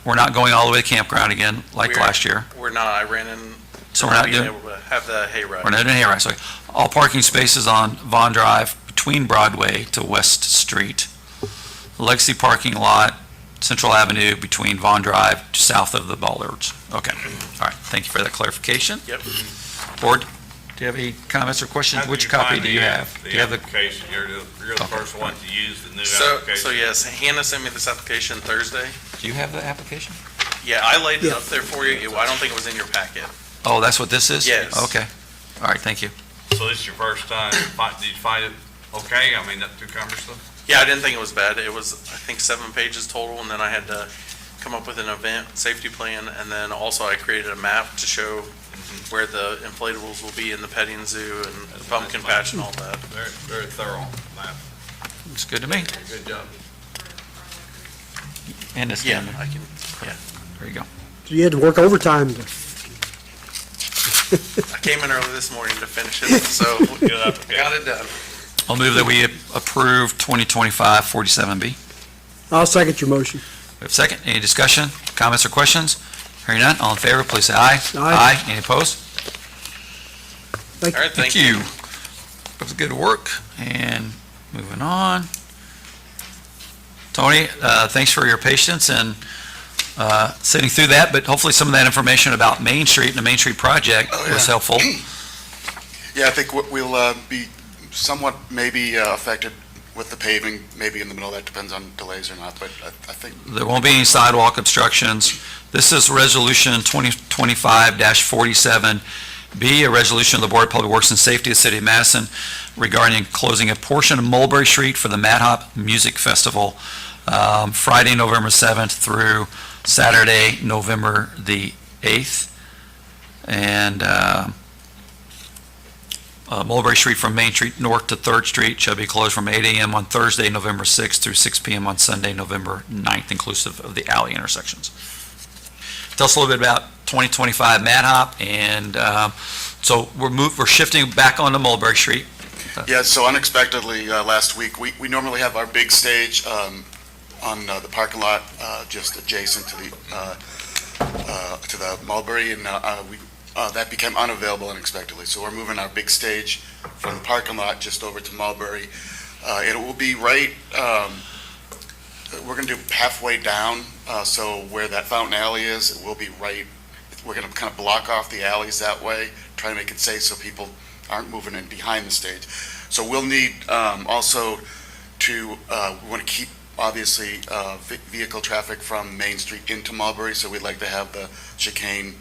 we're not going all the way to campground again like We're- last year. We're not, I ran in. So we're not being doing, able to have the hayride. we're not doing hayride, so all parking spaces on Vaughn Drive between Broadway to West Street. Legacy parking lot, Central Avenue between Vaughn Drive to south of the bollards. Okay, all right, thank you for that clarification. Yep. Board, do you have any comments or questions? How did Which copy find do you the, have? Do you have the, application, you're the Okay. first one to use the new So application. yes, Hannah sent me this application Thursday. do you have the application? Yeah, I laid it Yeah. up there for you. I don't think it was in your packet. Oh, that's what this is? Yes. Okay, all right, thank you. So this is your first time, did you find it okay? I mean, not too cumbersome? Yeah, I didn't think it was bad. It was, I think, 7 pages total, and then I had to come up with an event safety plan, and then also I created a map to show where the inflatables will be in the petting zoo and the pumpkin patch and all that. Very, very thorough map. Looks good to me. Good job. And it's Yeah, down there. I can, There you go. you had to work overtime to. I came in early this morning to finish it, so Good application. got it done. I'll move that we approve 2025-47B. I'll second your motion. We have a second. Any discussion, comments, or questions? Hearing none, all in favor, please say aye. Aye. Any opposed? All right, Thank you. That was good work. And moving on. Tony, thanks for your patience and sitting through that, but hopefully some of that information about Main Street and the Main Street project was helpful. Yeah, I think we'll be somewhat maybe affected with the paving, maybe in the middle. That depends on delays or not, but I think, There won't be any sidewalk obstructions. This is Resolution 2025-47B, a resolution of the Board of Public Works and Safety of the City of Madison regarding closing a portion of Mulberry Street for the Mad Hop Music Festival, Friday, November 7th through Saturday, November the 8th. And Mulberry Street from Main Street north to 3rd Street shall be closed from 8 a.m. on Thursday, November 6th through 6 p.m. on Sunday, November 9th, inclusive of the alley intersections. Tell us a little bit about 2025 Mad Hop, and so we're shifting back onto Mulberry Street. yeah, so unexpectedly, last week, we normally have our big stage on the parking lot, just adjacent to the Mulberry, and that became unavailable unexpectedly. So we're moving our big stage from the parking lot just over to Mulberry. It will be right, we're going to do halfway down, so where that Fountain Alley is, it will be right, we're going to kind of block off the alleys that way, try to make it safe so people aren't moving in behind the stage. So we'll need also to, we want to keep, obviously, vehicle traffic from Main Street into Mulberry, so we'd like to have the chicane,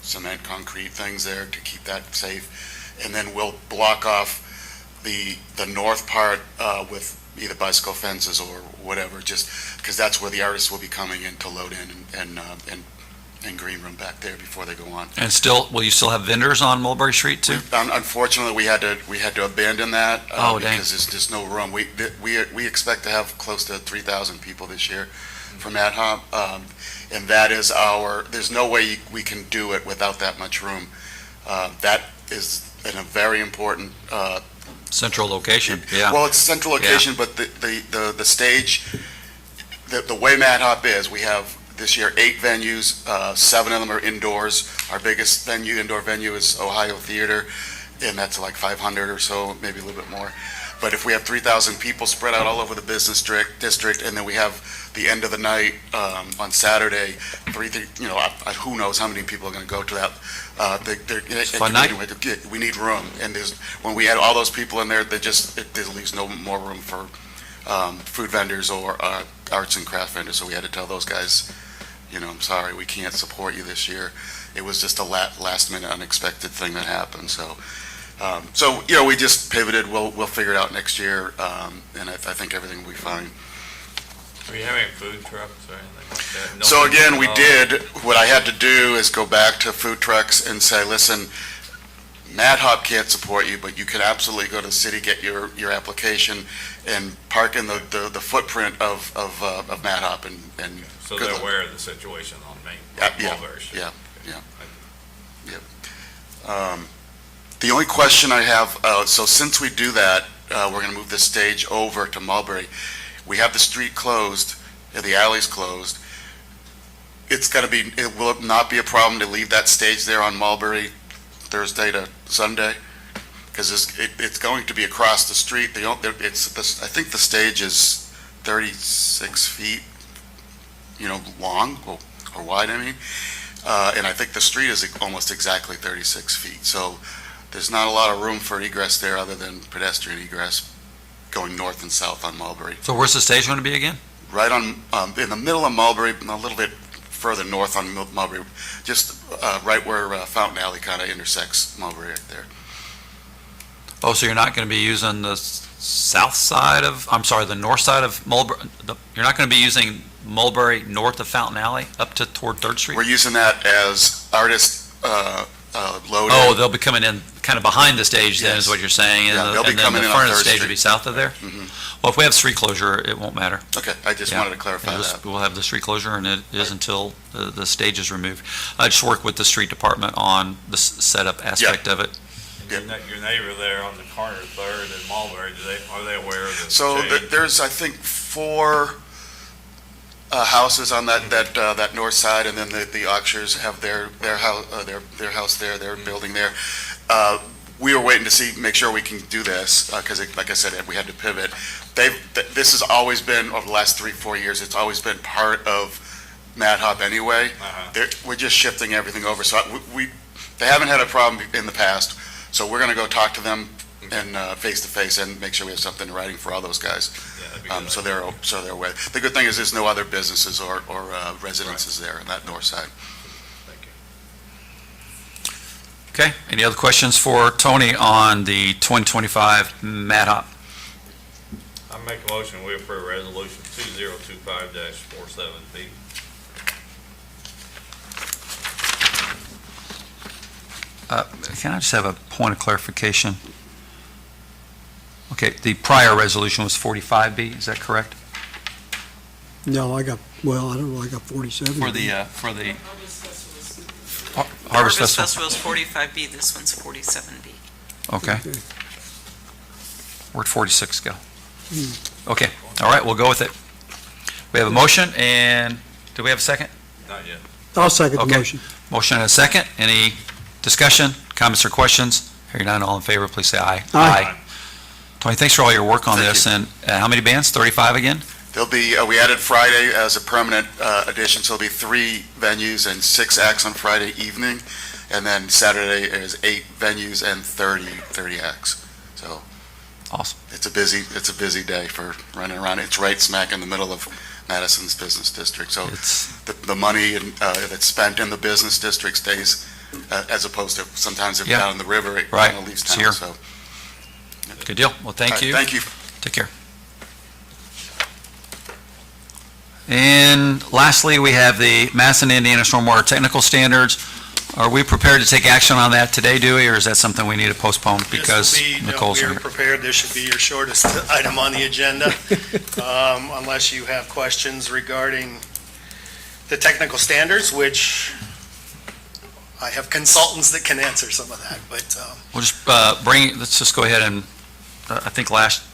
cement, concrete things there to keep that safe. And then we'll block off the north part with either bicycle fences or whatever, just because that's where the artists will be coming in to load in and and green room back there before they go on. And still, will you still have vendors on Mulberry Street too? Unfortunately, we had to abandon that. Oh, dang. Because there's just no room. We expect to have close to 3,000 people this year for Mad Hop. And that is there's no way we can do it without that much room. That is in a very important, Central location, yeah. well, it's a central location, but the stage, the way Mad Hop is, we have this year 8 venues, 7 of them are indoors. Our biggest indoor venue is Ohio Theater, and that's like 500 or so, maybe a little bit more. But if we have 3,000 people spread out all over the business district, and then we have the end of the night on Saturday, who knows how many people are going to go to that. Fun night. We need room, and when we had all those people in there, there leaves no more room for food vendors or arts and craft vendors. So we had to tell those guys, I'm sorry, we can't support you this year. It was just a last minute unexpected thing that happened. So we just pivoted. We'll figure it out next year, and I think everything will be fine. Are you having food trucks or anything like that? No So food again, we at all? did, what I had to do is go back to food trucks and say, listen, Mad Hop can't support you, but you can absolutely go to the city, get your application, and park in the footprint of Mad Hop and. So good they're luck. aware of the situation on Mulberry Street? The only question I have, so since we do that, we're going to move this stage over to Mulberry. We have the street closed, the alley's closed. Will it not be a problem to leave that stage there on Mulberry Thursday to Sunday? Because it's going to be across the street. I think the stage is 36 feet, long or wide, I mean. And I think the street is almost exactly 36 feet. So there's not a lot of room for egress there other than pedestrian egress going north and south on Mulberry. So where's the stage going to be again? Right in the middle of Mulberry, a little bit further north on Mulberry, just right where Fountain Alley kind of intersects Mulberry right there. Oh, so you're not going to be using the the north side of Mulberry? You're not going to be using Mulberry north of Fountain Alley up toward 3rd Street? We're using that as artist loading. Oh, they'll be coming in kind of behind the stage then, Yes. is what you're saying? Yeah, And they'll be and then coming the in on front of the 3rd stage will Street. be south of there? Mhm. Well, if we have street closure, it won't matter. Okay, I just Yeah. wanted to clarify that. We'll have the street closure, and it is until the stage is removed. I just work with the street department on the setup aspect of it. Your neighbor there on the corner of 3rd and Mulberry, are they aware of the So change? there's, I think, 4 houses on that north side, and then the Oxers have their house there, their building there. We were waiting to make sure we can do this, because like I said, we had to pivot. This has always been, over the last 3-4 years, it's always been part of Mad Hop anyway. Uh-huh. We're just shifting everything over, so they haven't had a problem in the past, so we're gonna go talk to them and face to face and make sure we have something in writing for all those guys. Yeah, that'd be good. So they're aware. The good thing is there's no other businesses or residences there on that north side. Thank you. Okay, any other questions for Tony on the 2025 Mad Hop? I make a motion, we approve resolution 2025-47B. Can I just have a point of clarification? Okay, the prior resolution was 45B, is that correct? No, I don't know, I got 47. For the Harvest Harvest Festival? Festival is 45B, this one's 47B. Okay. Okay. Where'd 46 go? Okay, all right, we'll go with it. We have a motion, and do we have a second? Not yet. I'll second the Okay. motion. Motion and a second. Any discussion, comments, or questions? Hearing none, all in favor, please say aye. Aye. Tony, thanks for all your work on Thank this. you. And how many bands? 35 again? There'll be, we added Friday as a permanent addition, so there'll be 3 venues and 6 acts on Friday evening, and then Saturday is 8 venues and 30 acts. So Awesome. it's a busy day for running around. It's right smack in the middle of Madison's business district, so It's, the money that's spent in the business district stays, as opposed to sometimes if Yeah. down in the river, it Right. kind of leaves It's town, here. so. good deal. Well, All thank right, you. Thank you. Take care. And lastly, we have the Madison, Indiana Stormwater Technical Standards. Are we prepared to take action on that today, Dewey, or is that something we need to postpone because Nicole's We here? are prepared. This should be your shortest item on the agenda, unless you have questions regarding the technical standards, which I have consultants that can answer some of that, but We'll just let's just go ahead and, I think last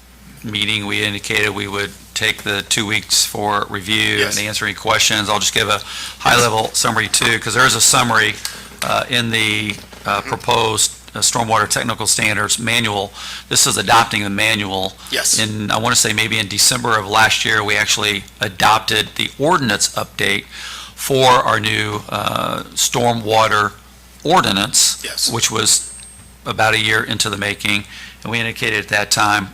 meeting, we indicated we would take the 2 weeks for review Yes. and answer any questions. I'll just give a high-level summary too, because there is a summary in the proposed Stormwater Technical Standards Manual. This is adopting the manual. yes. In, I want to say maybe in December of last year, we actually adopted the ordinance update for our new stormwater ordinance. Yes. Which was about a year into the making. And we indicated at that time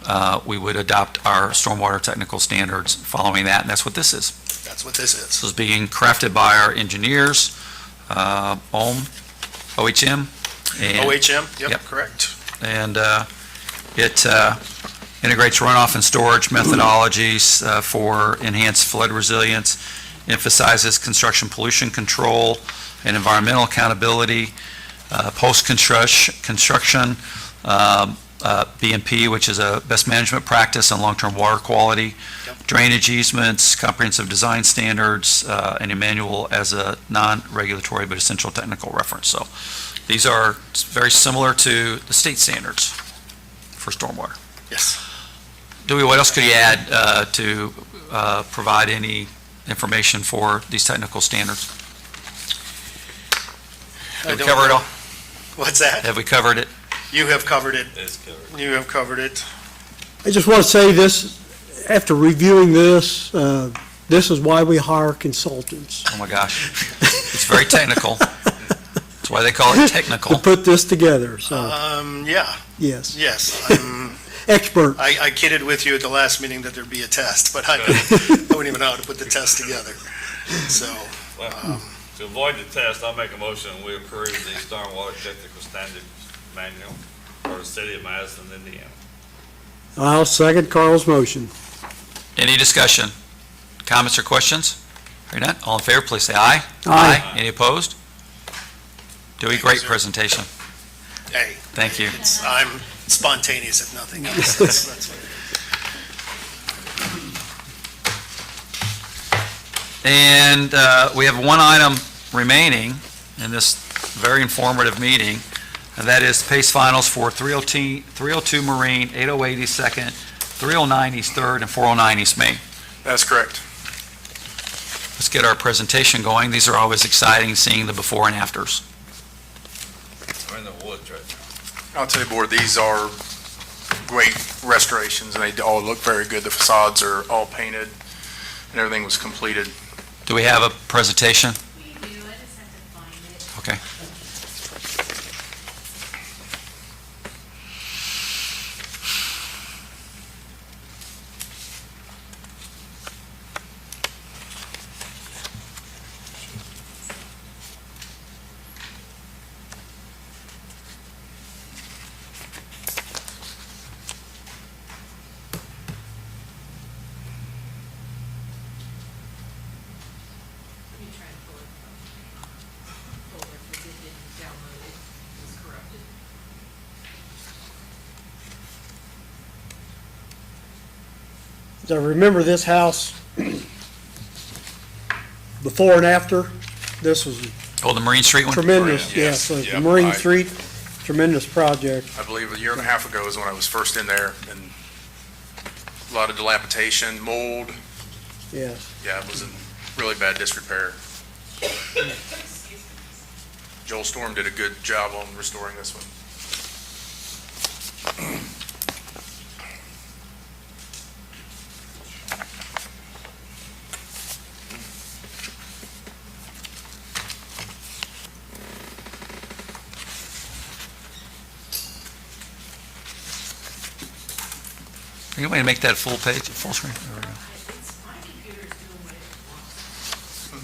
we would adopt our stormwater technical standards following that, and that's what this is. That's what this is. This is being crafted by our engineers, OHM. And OHM, yep, Yep. correct. and it integrates runoff and storage methodologies for enhanced flood resilience, emphasizes construction pollution control and environmental accountability, post-construction BMP, which is a best management practice on long-term water quality, Yep. drainage easements, comprehensive design standards, and a manual as a non-regulatory but essential technical reference. So these are very similar to the state standards for stormwater. Yes. Dewey, what else could you add to provide any information for these technical standards? Have we covered it all? What's that? Have we covered it? You have covered it. It's covered. You have covered it. I just want to say this, after reviewing this, this is why we hire consultants, Oh, my gosh. It's very technical. That's why they call it technical. to put this together, so, Yeah, yes. yes. Expert. I kidded with you at the last meeting that there'd be a test, but I wouldn't even know how to put the test together. So, Well, to avoid the test, I'll make a motion, we approve the stormwater technical standards manual for the city of Madison, Indiana. I'll second Carl's motion. Any discussion? Comments or questions? Hearing none, all in favor, please say aye. Aye. Any opposed? Dewey, Thank you, great sir. presentation. hey, Thank you. I'm spontaneous if nothing else. That's And we have one item remaining in this very informative meeting, and that is PACE finals for 302 Marine, 808 East 2nd, 309 East 3rd, and 409 East Main. That's correct. Let's get our presentation going. These are always exciting, seeing the before and afters. We're in the woods right now. I'll tell you, board, these are great restorations, and they all look very good. The facades are all painted, and everything was completed. Do we have a presentation? We do, I just have to find it. Okay. Let me try and pull it from folder, because it didn't download, it was corrupted. I remember this house before and after. This was Oh, the Marine Street one? tremendous, Right, yes, yes, the yep, Marine I- Street, tremendous project. I believe a year and a half ago is when I was first in there, and a lot of dilapidation, mold. Yes. Yeah, it was in really bad disrepair. Joel Storm did a good job on restoring this one. You want me to make that full page, full screen? There we go. It's, my computer's doing what it wants.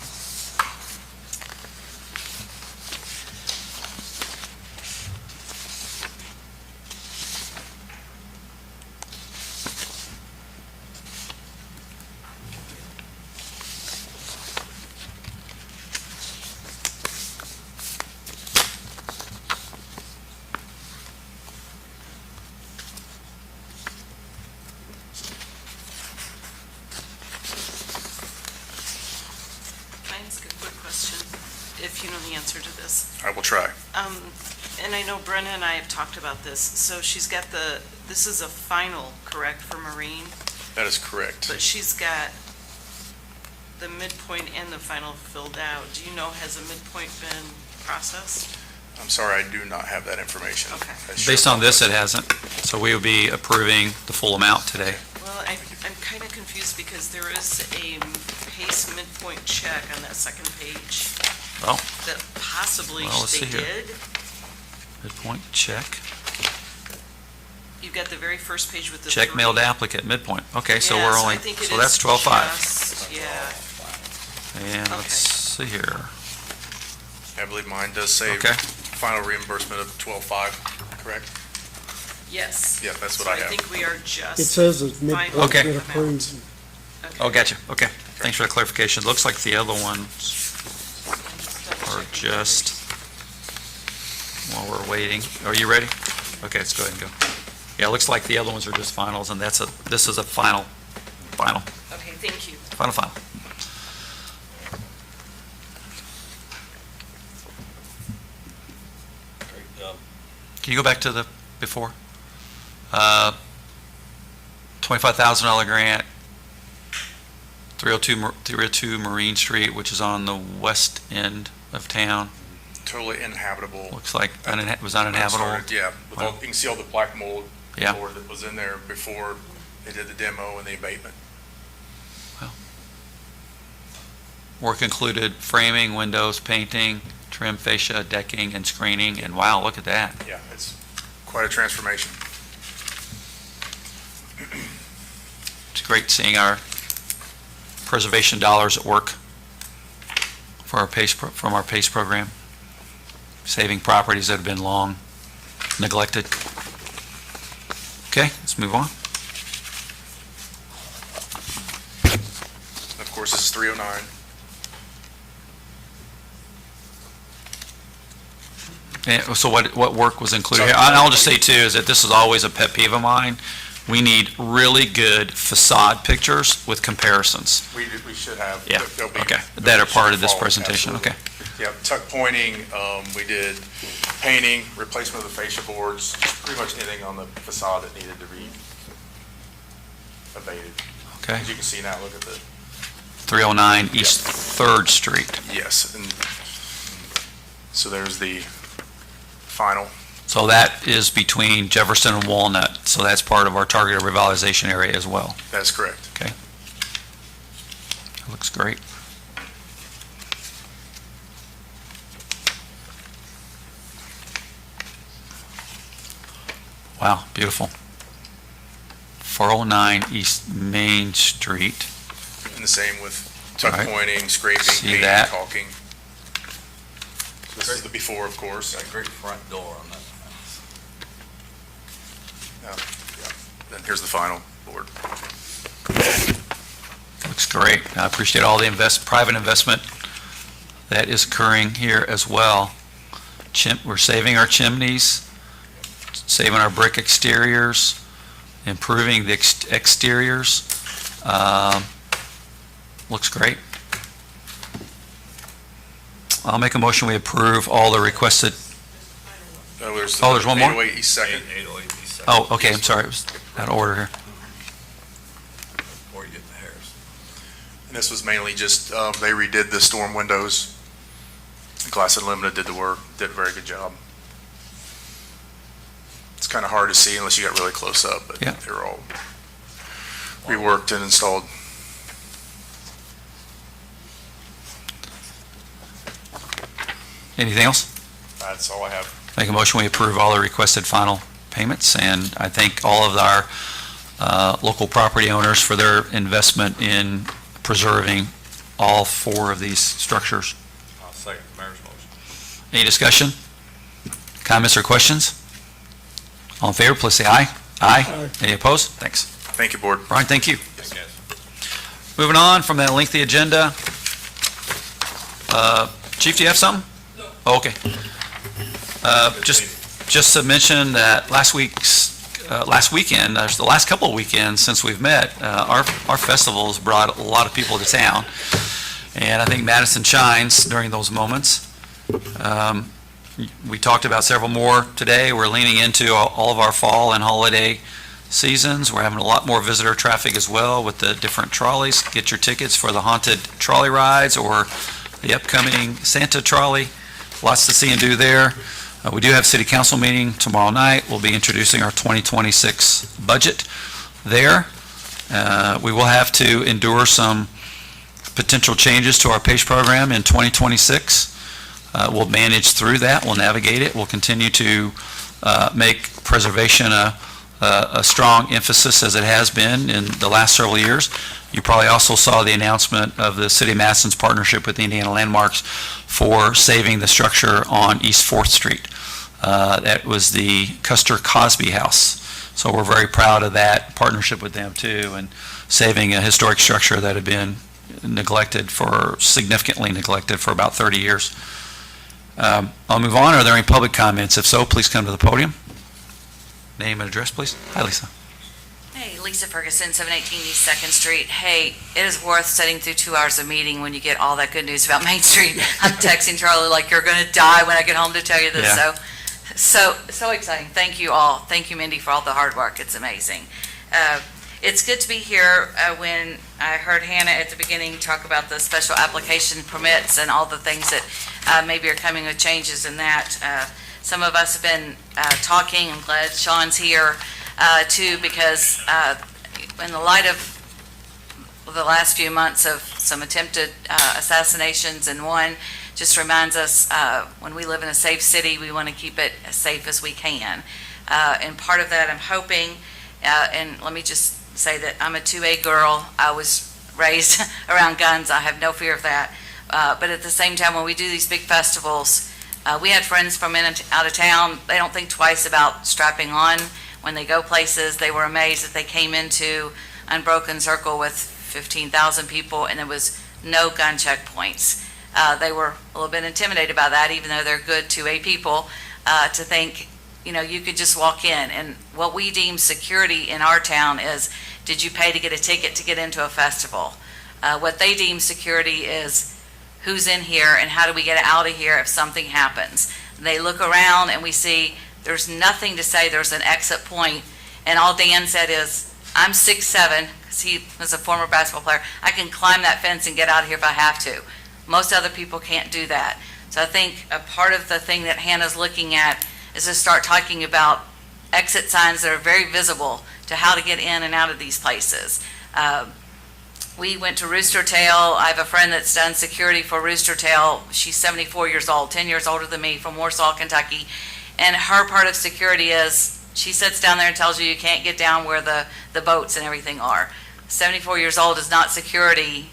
know the answer to this. I will try. And I know Brenna and I have talked about this, so she's got this is a final, correct, for Marine? That is correct. But she's got the midpoint and the final filled out. Do you know, has a midpoint been processed? I'm sorry, I do not have that information. Okay. Based on this, it hasn't. So we will be approving the full amount today. Well, I'm kind of confused because there is a PACE midpoint check on that second page Well, that possibly Well, let's they see here. did. midpoint, check. You've got the very first page with the Check three. mailed applicant, midpoint. Okay, so Yeah, we're I only, think it so is that's 12.5. just- Yeah, And let's see here. I believe mine does say Okay. final reimbursement of 12.5, correct? yes. Yeah, that's what So I I have. think we are just. It says it's final midpoint Okay. been amount. approved. Okay. Oh, gotcha. Okay. Thanks for the clarification. Looks like the other ones are just, while we're waiting. Are you ready? Okay, let's go ahead and go. Yeah, it looks like the other ones are just finals, and this is a final. Okay, thank you. Final. Great job. Can you go back to the before? $25,000 grant, 302 Marine Street, which is on the west end of town. Totally inhabitable. Looks like it was uninhabitable. Started, yeah, with all, you can see all the black mold Yeah. board that was in there before they did the demo and the abatement. Work included framing, windows, painting, trim, fascia, decking, and screening, and wow, look at that. Yeah, it's quite a transformation. It's great seeing our preservation dollars at work for our from our PACE program, saving properties that have been long neglected. Okay, let's move on. Of course, this is 309. And so what work was included here? And I'll just say too, is that this is always a pet peeve of mine. We need really good facade pictures with comparisons. We should have. Yeah, there'll be- okay, that are part of this follow, presentation, absolutely. okay. Yeah, tuck pointing, we did painting, replacement of the fascia boards, pretty much anything on the facade that needed to be abated. Okay, As you can see now, look at the, 309 East 3rd Street. yes, and so there's the final. So that is between Jefferson and Walnut, so that's part of our targeted revitalization area as well. That's correct. That looks great. Wow, beautiful. 409 East Main Street. And the same with tuck All right. pointing, scraping, See painting, that. caulking. This is the before, of course. Got a great front door on that. Then here's the final board. Looks great. I appreciate all the private investment that is occurring here as well. We're saving our chimneys, saving our brick exteriors, improving the exteriors. Looks great. I'll make a motion we approve all the requested, There's Oh, there's one more? 808 East Second. 808 East Second. oh, okay, I'm sorry, it was out of order here. Before you get to Harris. And this was mainly just, they redid the storm windows. Glass Unlimited did the work, did a very good job. It's kind of hard to see unless you got really close up, but Yeah. they were all reworked and installed. Anything else? That's all I have. Make a motion we approve all the requested final payments, and I thank all of our local property owners for their investment in preserving all 4 of these structures. I'll second the mayor's motion. Any discussion? Comments or questions? All in favor, please say aye. Aye. Any opposed? Thanks. Thank you, Board. Brian, thank you. Yes, guys. Moving on from that lengthy agenda. Chief, do you have something? No. Okay. Just to mention that last weekend, there's the last couple of weekends since we've met, our festivals brought a lot of people to town. And I think Madison shines during those moments. We talked about several more today. We're leaning into all of our fall and holiday seasons. We're having a lot more visitor traffic as well with the different trolleys. Get your tickets for the haunted trolley rides or the upcoming Santa trolley. Lots to see and do there. We do have city council meeting tomorrow night. We'll be introducing our 2026 budget there. We will have to endure some potential changes to our PACE program in 2026. We'll manage through that. We'll navigate it. We'll continue to make preservation a strong emphasis as it has been in the last several years. You probably also saw the announcement of the City of Madison's partnership with the Indiana Landmarks for saving the structure on East 4th Street. That was the Custer Cosby House. So we're very proud of that partnership with them too, and saving a historic structure that had been significantly neglected for about 30 years. I'll move on. Are there any public comments? If so, please come to the podium. Name and address, please. Hi, Lisa. Hey, Lisa Ferguson, 718 East 2nd Street. Hey, it is worth sitting through 2 hours of meeting when you get all that good news about Main Street. I'm texting Charlie like you're going to die when I get home to tell you this. Yeah. So exciting. Thank you all. Thank you, Mindy, for all the hard work. It's amazing. It's good to be here. When I heard Hannah at the beginning talk about the special application permits and all the things that maybe are coming with changes in that. Some of us have been talking. I'm glad Sean's here too, because in the light of the last few months of some attempted assassinations, and one just reminds us when we live in a safe city, we want to keep it as safe as we can. And part of that, I'm hoping, and let me just say that I'm a 2A girl. I was raised around guns. I have no fear of that. But at the same time, when we do these big festivals, we had friends from out of town. They don't think twice about strapping on when they go places. They were amazed that they came into Unbroken Circle with 15,000 people and there was no gun checkpoints. They were a little bit intimidated by that, even though they're good 2A people, to think, you could just walk in. And what we deem security in our town is, did you pay to get a ticket to get into a festival? What they deem security is, who's in here and how do we get out of here if something happens? They look around and we see there's nothing to say there's an exit point, and all Dan said is, I'm 6'7", because he was a former basketball player. I can climb that fence and get out of here if I have to. Most other people can't do that. So I think a part of the thing that Hannah's looking at is to start talking about exit signs that are very visible to how to get in and out of these places. We went to Rooster Tail. I have a friend that's done security for Rooster Tail. She's 74 years old, 10 years older than me, from Warsaw, Kentucky. And her part of security is she sits down there and tells you can't get down where the boats and everything are. 74 years old is not security,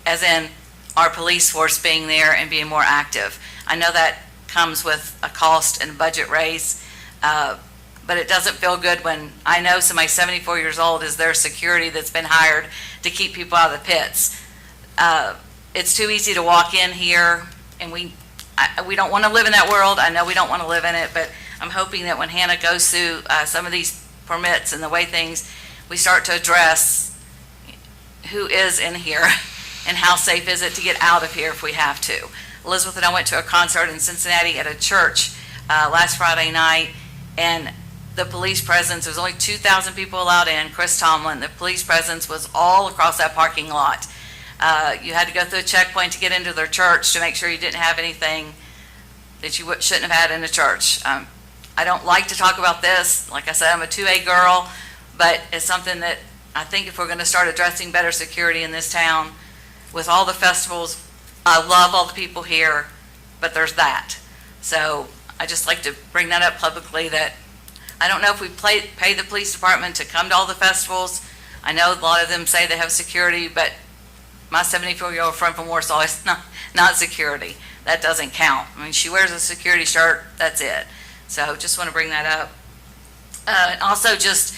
as in our police force being there and being more active. I know that comes with a cost and budget raise, but it doesn't feel good when I know somebody 74 years old is their security that's been hired to keep people out of the pits. It's too easy to walk in here, and we don't want to live in that world. I know we don't want to live in it, but I'm hoping that when Hannah goes through some of these permits and the way we start to address who is in here and how safe is it to get out of here if we have to. Elizabeth and I went to a concert in Cincinnati at a church last Friday night, and the police presence, there was only 2,000 people allowed in. Chris Tomlin, the police presence was all across that parking lot. You had to go through a checkpoint to get into their church to make sure you didn't have anything that you shouldn't have had in a church. I don't like to talk about this. Like I said, I'm a 2A girl, but it's something that I think if we're going to start addressing better security in this town, with all the festivals, I love all the people here, but there's that. So I just like to bring that up publicly, that I don't know if we pay the police department to come to all the festivals. I know a lot of them say they have security, but my 74-year-old friend from Warsaw is not security. That doesn't count. I mean, she wears a security shirt, that's it. So just want to bring that up. And also just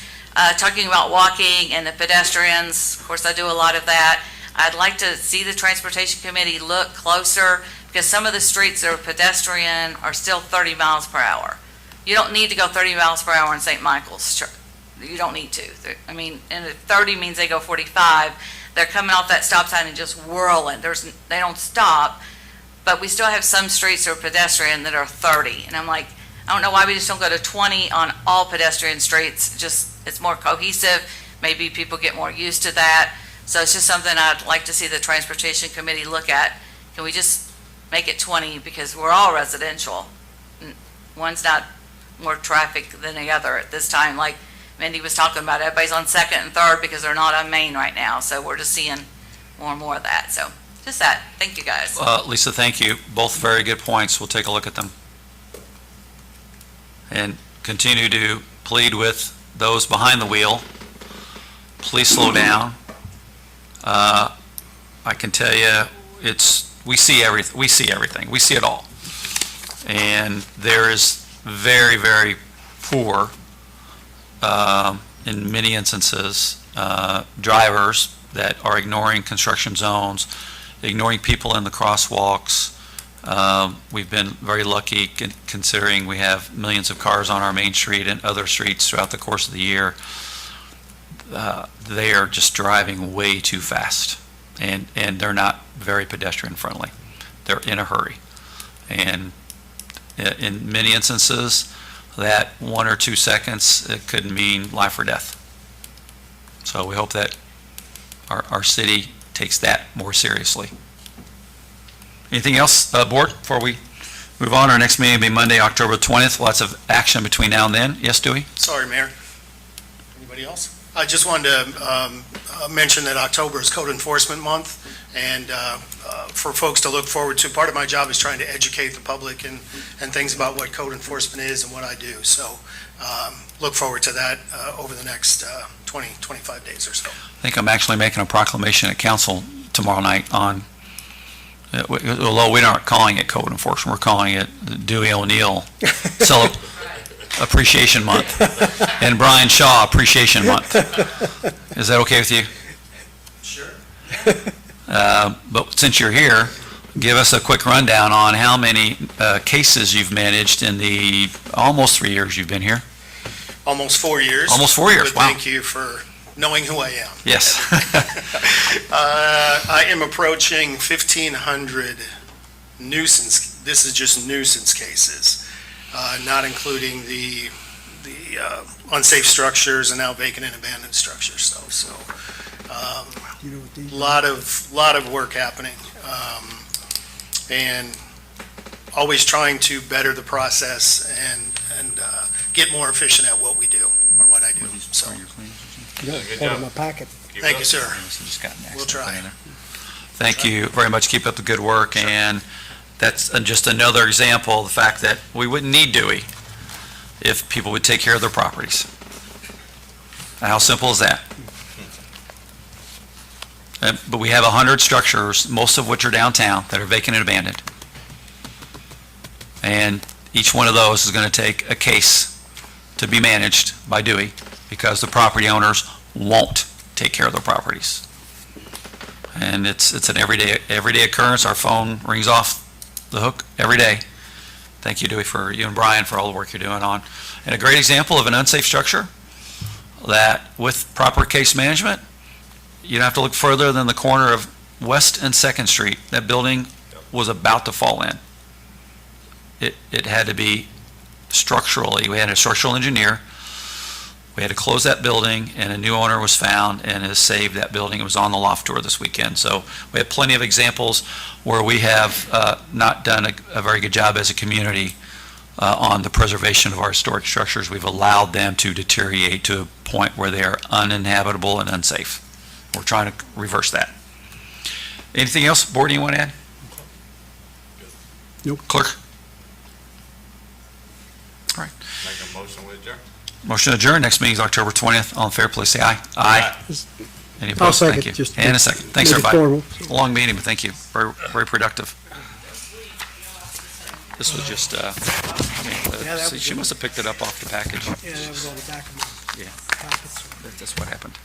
talking about walking and the pedestrians. Of course, I do a lot of that. I'd like to see the Transportation Committee look closer, because some of the streets that are pedestrian are still 30 miles per hour. You don't need to go 30 miles per hour in St. Michael's. You don't need to. I mean, and 30 means they go 45. They're coming off that stop sign and just whirling. They don't stop. but we still have some streets that are pedestrian that are 30. And I'm like, I don't know why we just don't go to 20 on all pedestrian streets. It's more cohesive. Maybe people get more used to that. So it's just something I'd like to see the Transportation Committee look at. Can we just make it 20 because we're all residential? One's not more traffic than the other at this time. Like Mindy was talking about, everybody's on Second and Third because they're not on Main right now. So we're just seeing more and more of that. So just that. Thank you, guys. Lisa, thank you. Both very good points. We'll take a look at them. And continue to plead with those behind the wheel. Please slow down. I can tell you, we see everything. We see it all. And there is very, very poor, in many instances, drivers that are ignoring construction zones, ignoring people in the crosswalks. We've been very lucky considering we have millions of cars on our main street and other streets throughout the course of the year. They are just driving way too fast, and they're not very pedestrian friendly. They're in a hurry. And in many instances, that 1 or 2 seconds, it could mean life or death. So we hope that our city takes that more seriously. Anything else, board, before we move on? Our next meeting will be Monday, October 20th. Lots of action between now and then. Yes, Dewey? Sorry, Mayor. Anybody else? I just wanted to mention that October is Code Enforcement Month, and for folks to look forward to. Part of my job is trying to educate the public and things about what code enforcement is and what I do. So look forward to that over the next 25 days or so. I think I'm actually making a proclamation at council tomorrow night on, although we aren't calling it code enforcement, we're calling it the Dewey O'Neill Appreciation Month and Brian Shaw Appreciation Month. Is that okay with you? Sure. But since you're here, give us a quick rundown on how many cases you've managed in the almost 3 years you've been here. Almost 4 years. Almost 4 years, But wow. thank you for knowing who I am. Yes. I am approaching 1,500 nuisance, this is just nuisance cases, not including the unsafe structures and now vacant and abandoned structures. So lot of work happening, and always trying to better the process and get more efficient at what we do or what I do. So Good Part of job. my packet. thank you, sir. We'll try. Thank you very much. Keep up the good work. And that's just another example of the fact that we wouldn't need Dewey if people would take care of their properties. How simple is that? But we have 100 structures, most of which are downtown, that are vacant and abandoned. And each one of those is going to take a case to be managed by Dewey because the property owners won't take care of their properties. And it's an everyday occurrence. Our phone rings off the hook every day. Thank you, Dewey, for you and Brian for all the work you're doing on. And a great example of an unsafe structure that with proper case management, you don't have to look further than the corner of West and Second Street. That building was about to fall in. It had to be structurally, we had a structural engineer. We had to close that building, and a new owner was found and has saved that building. It was on the loft tour this weekend. So we have plenty of examples where we have not done a very good job as a community on the preservation of our historic structures. We've allowed them to deteriorate to a point where they are uninhabitable and unsafe. We're trying to reverse that. Anything else, board, you want to add? Nope. Clerk? Make a motion with adjourn. Motion adjourned. Next meeting is October 20th. All in favor, please say aye. Aye. Any I'll opposed? Thank second, you. just And a second. Thanks, make it everybody. formal. Long meeting, but thank you. Very, very productive. This was just, see, she must have picked it up off the package. Yeah, that was on the back of my Yeah. packets. That's what happened.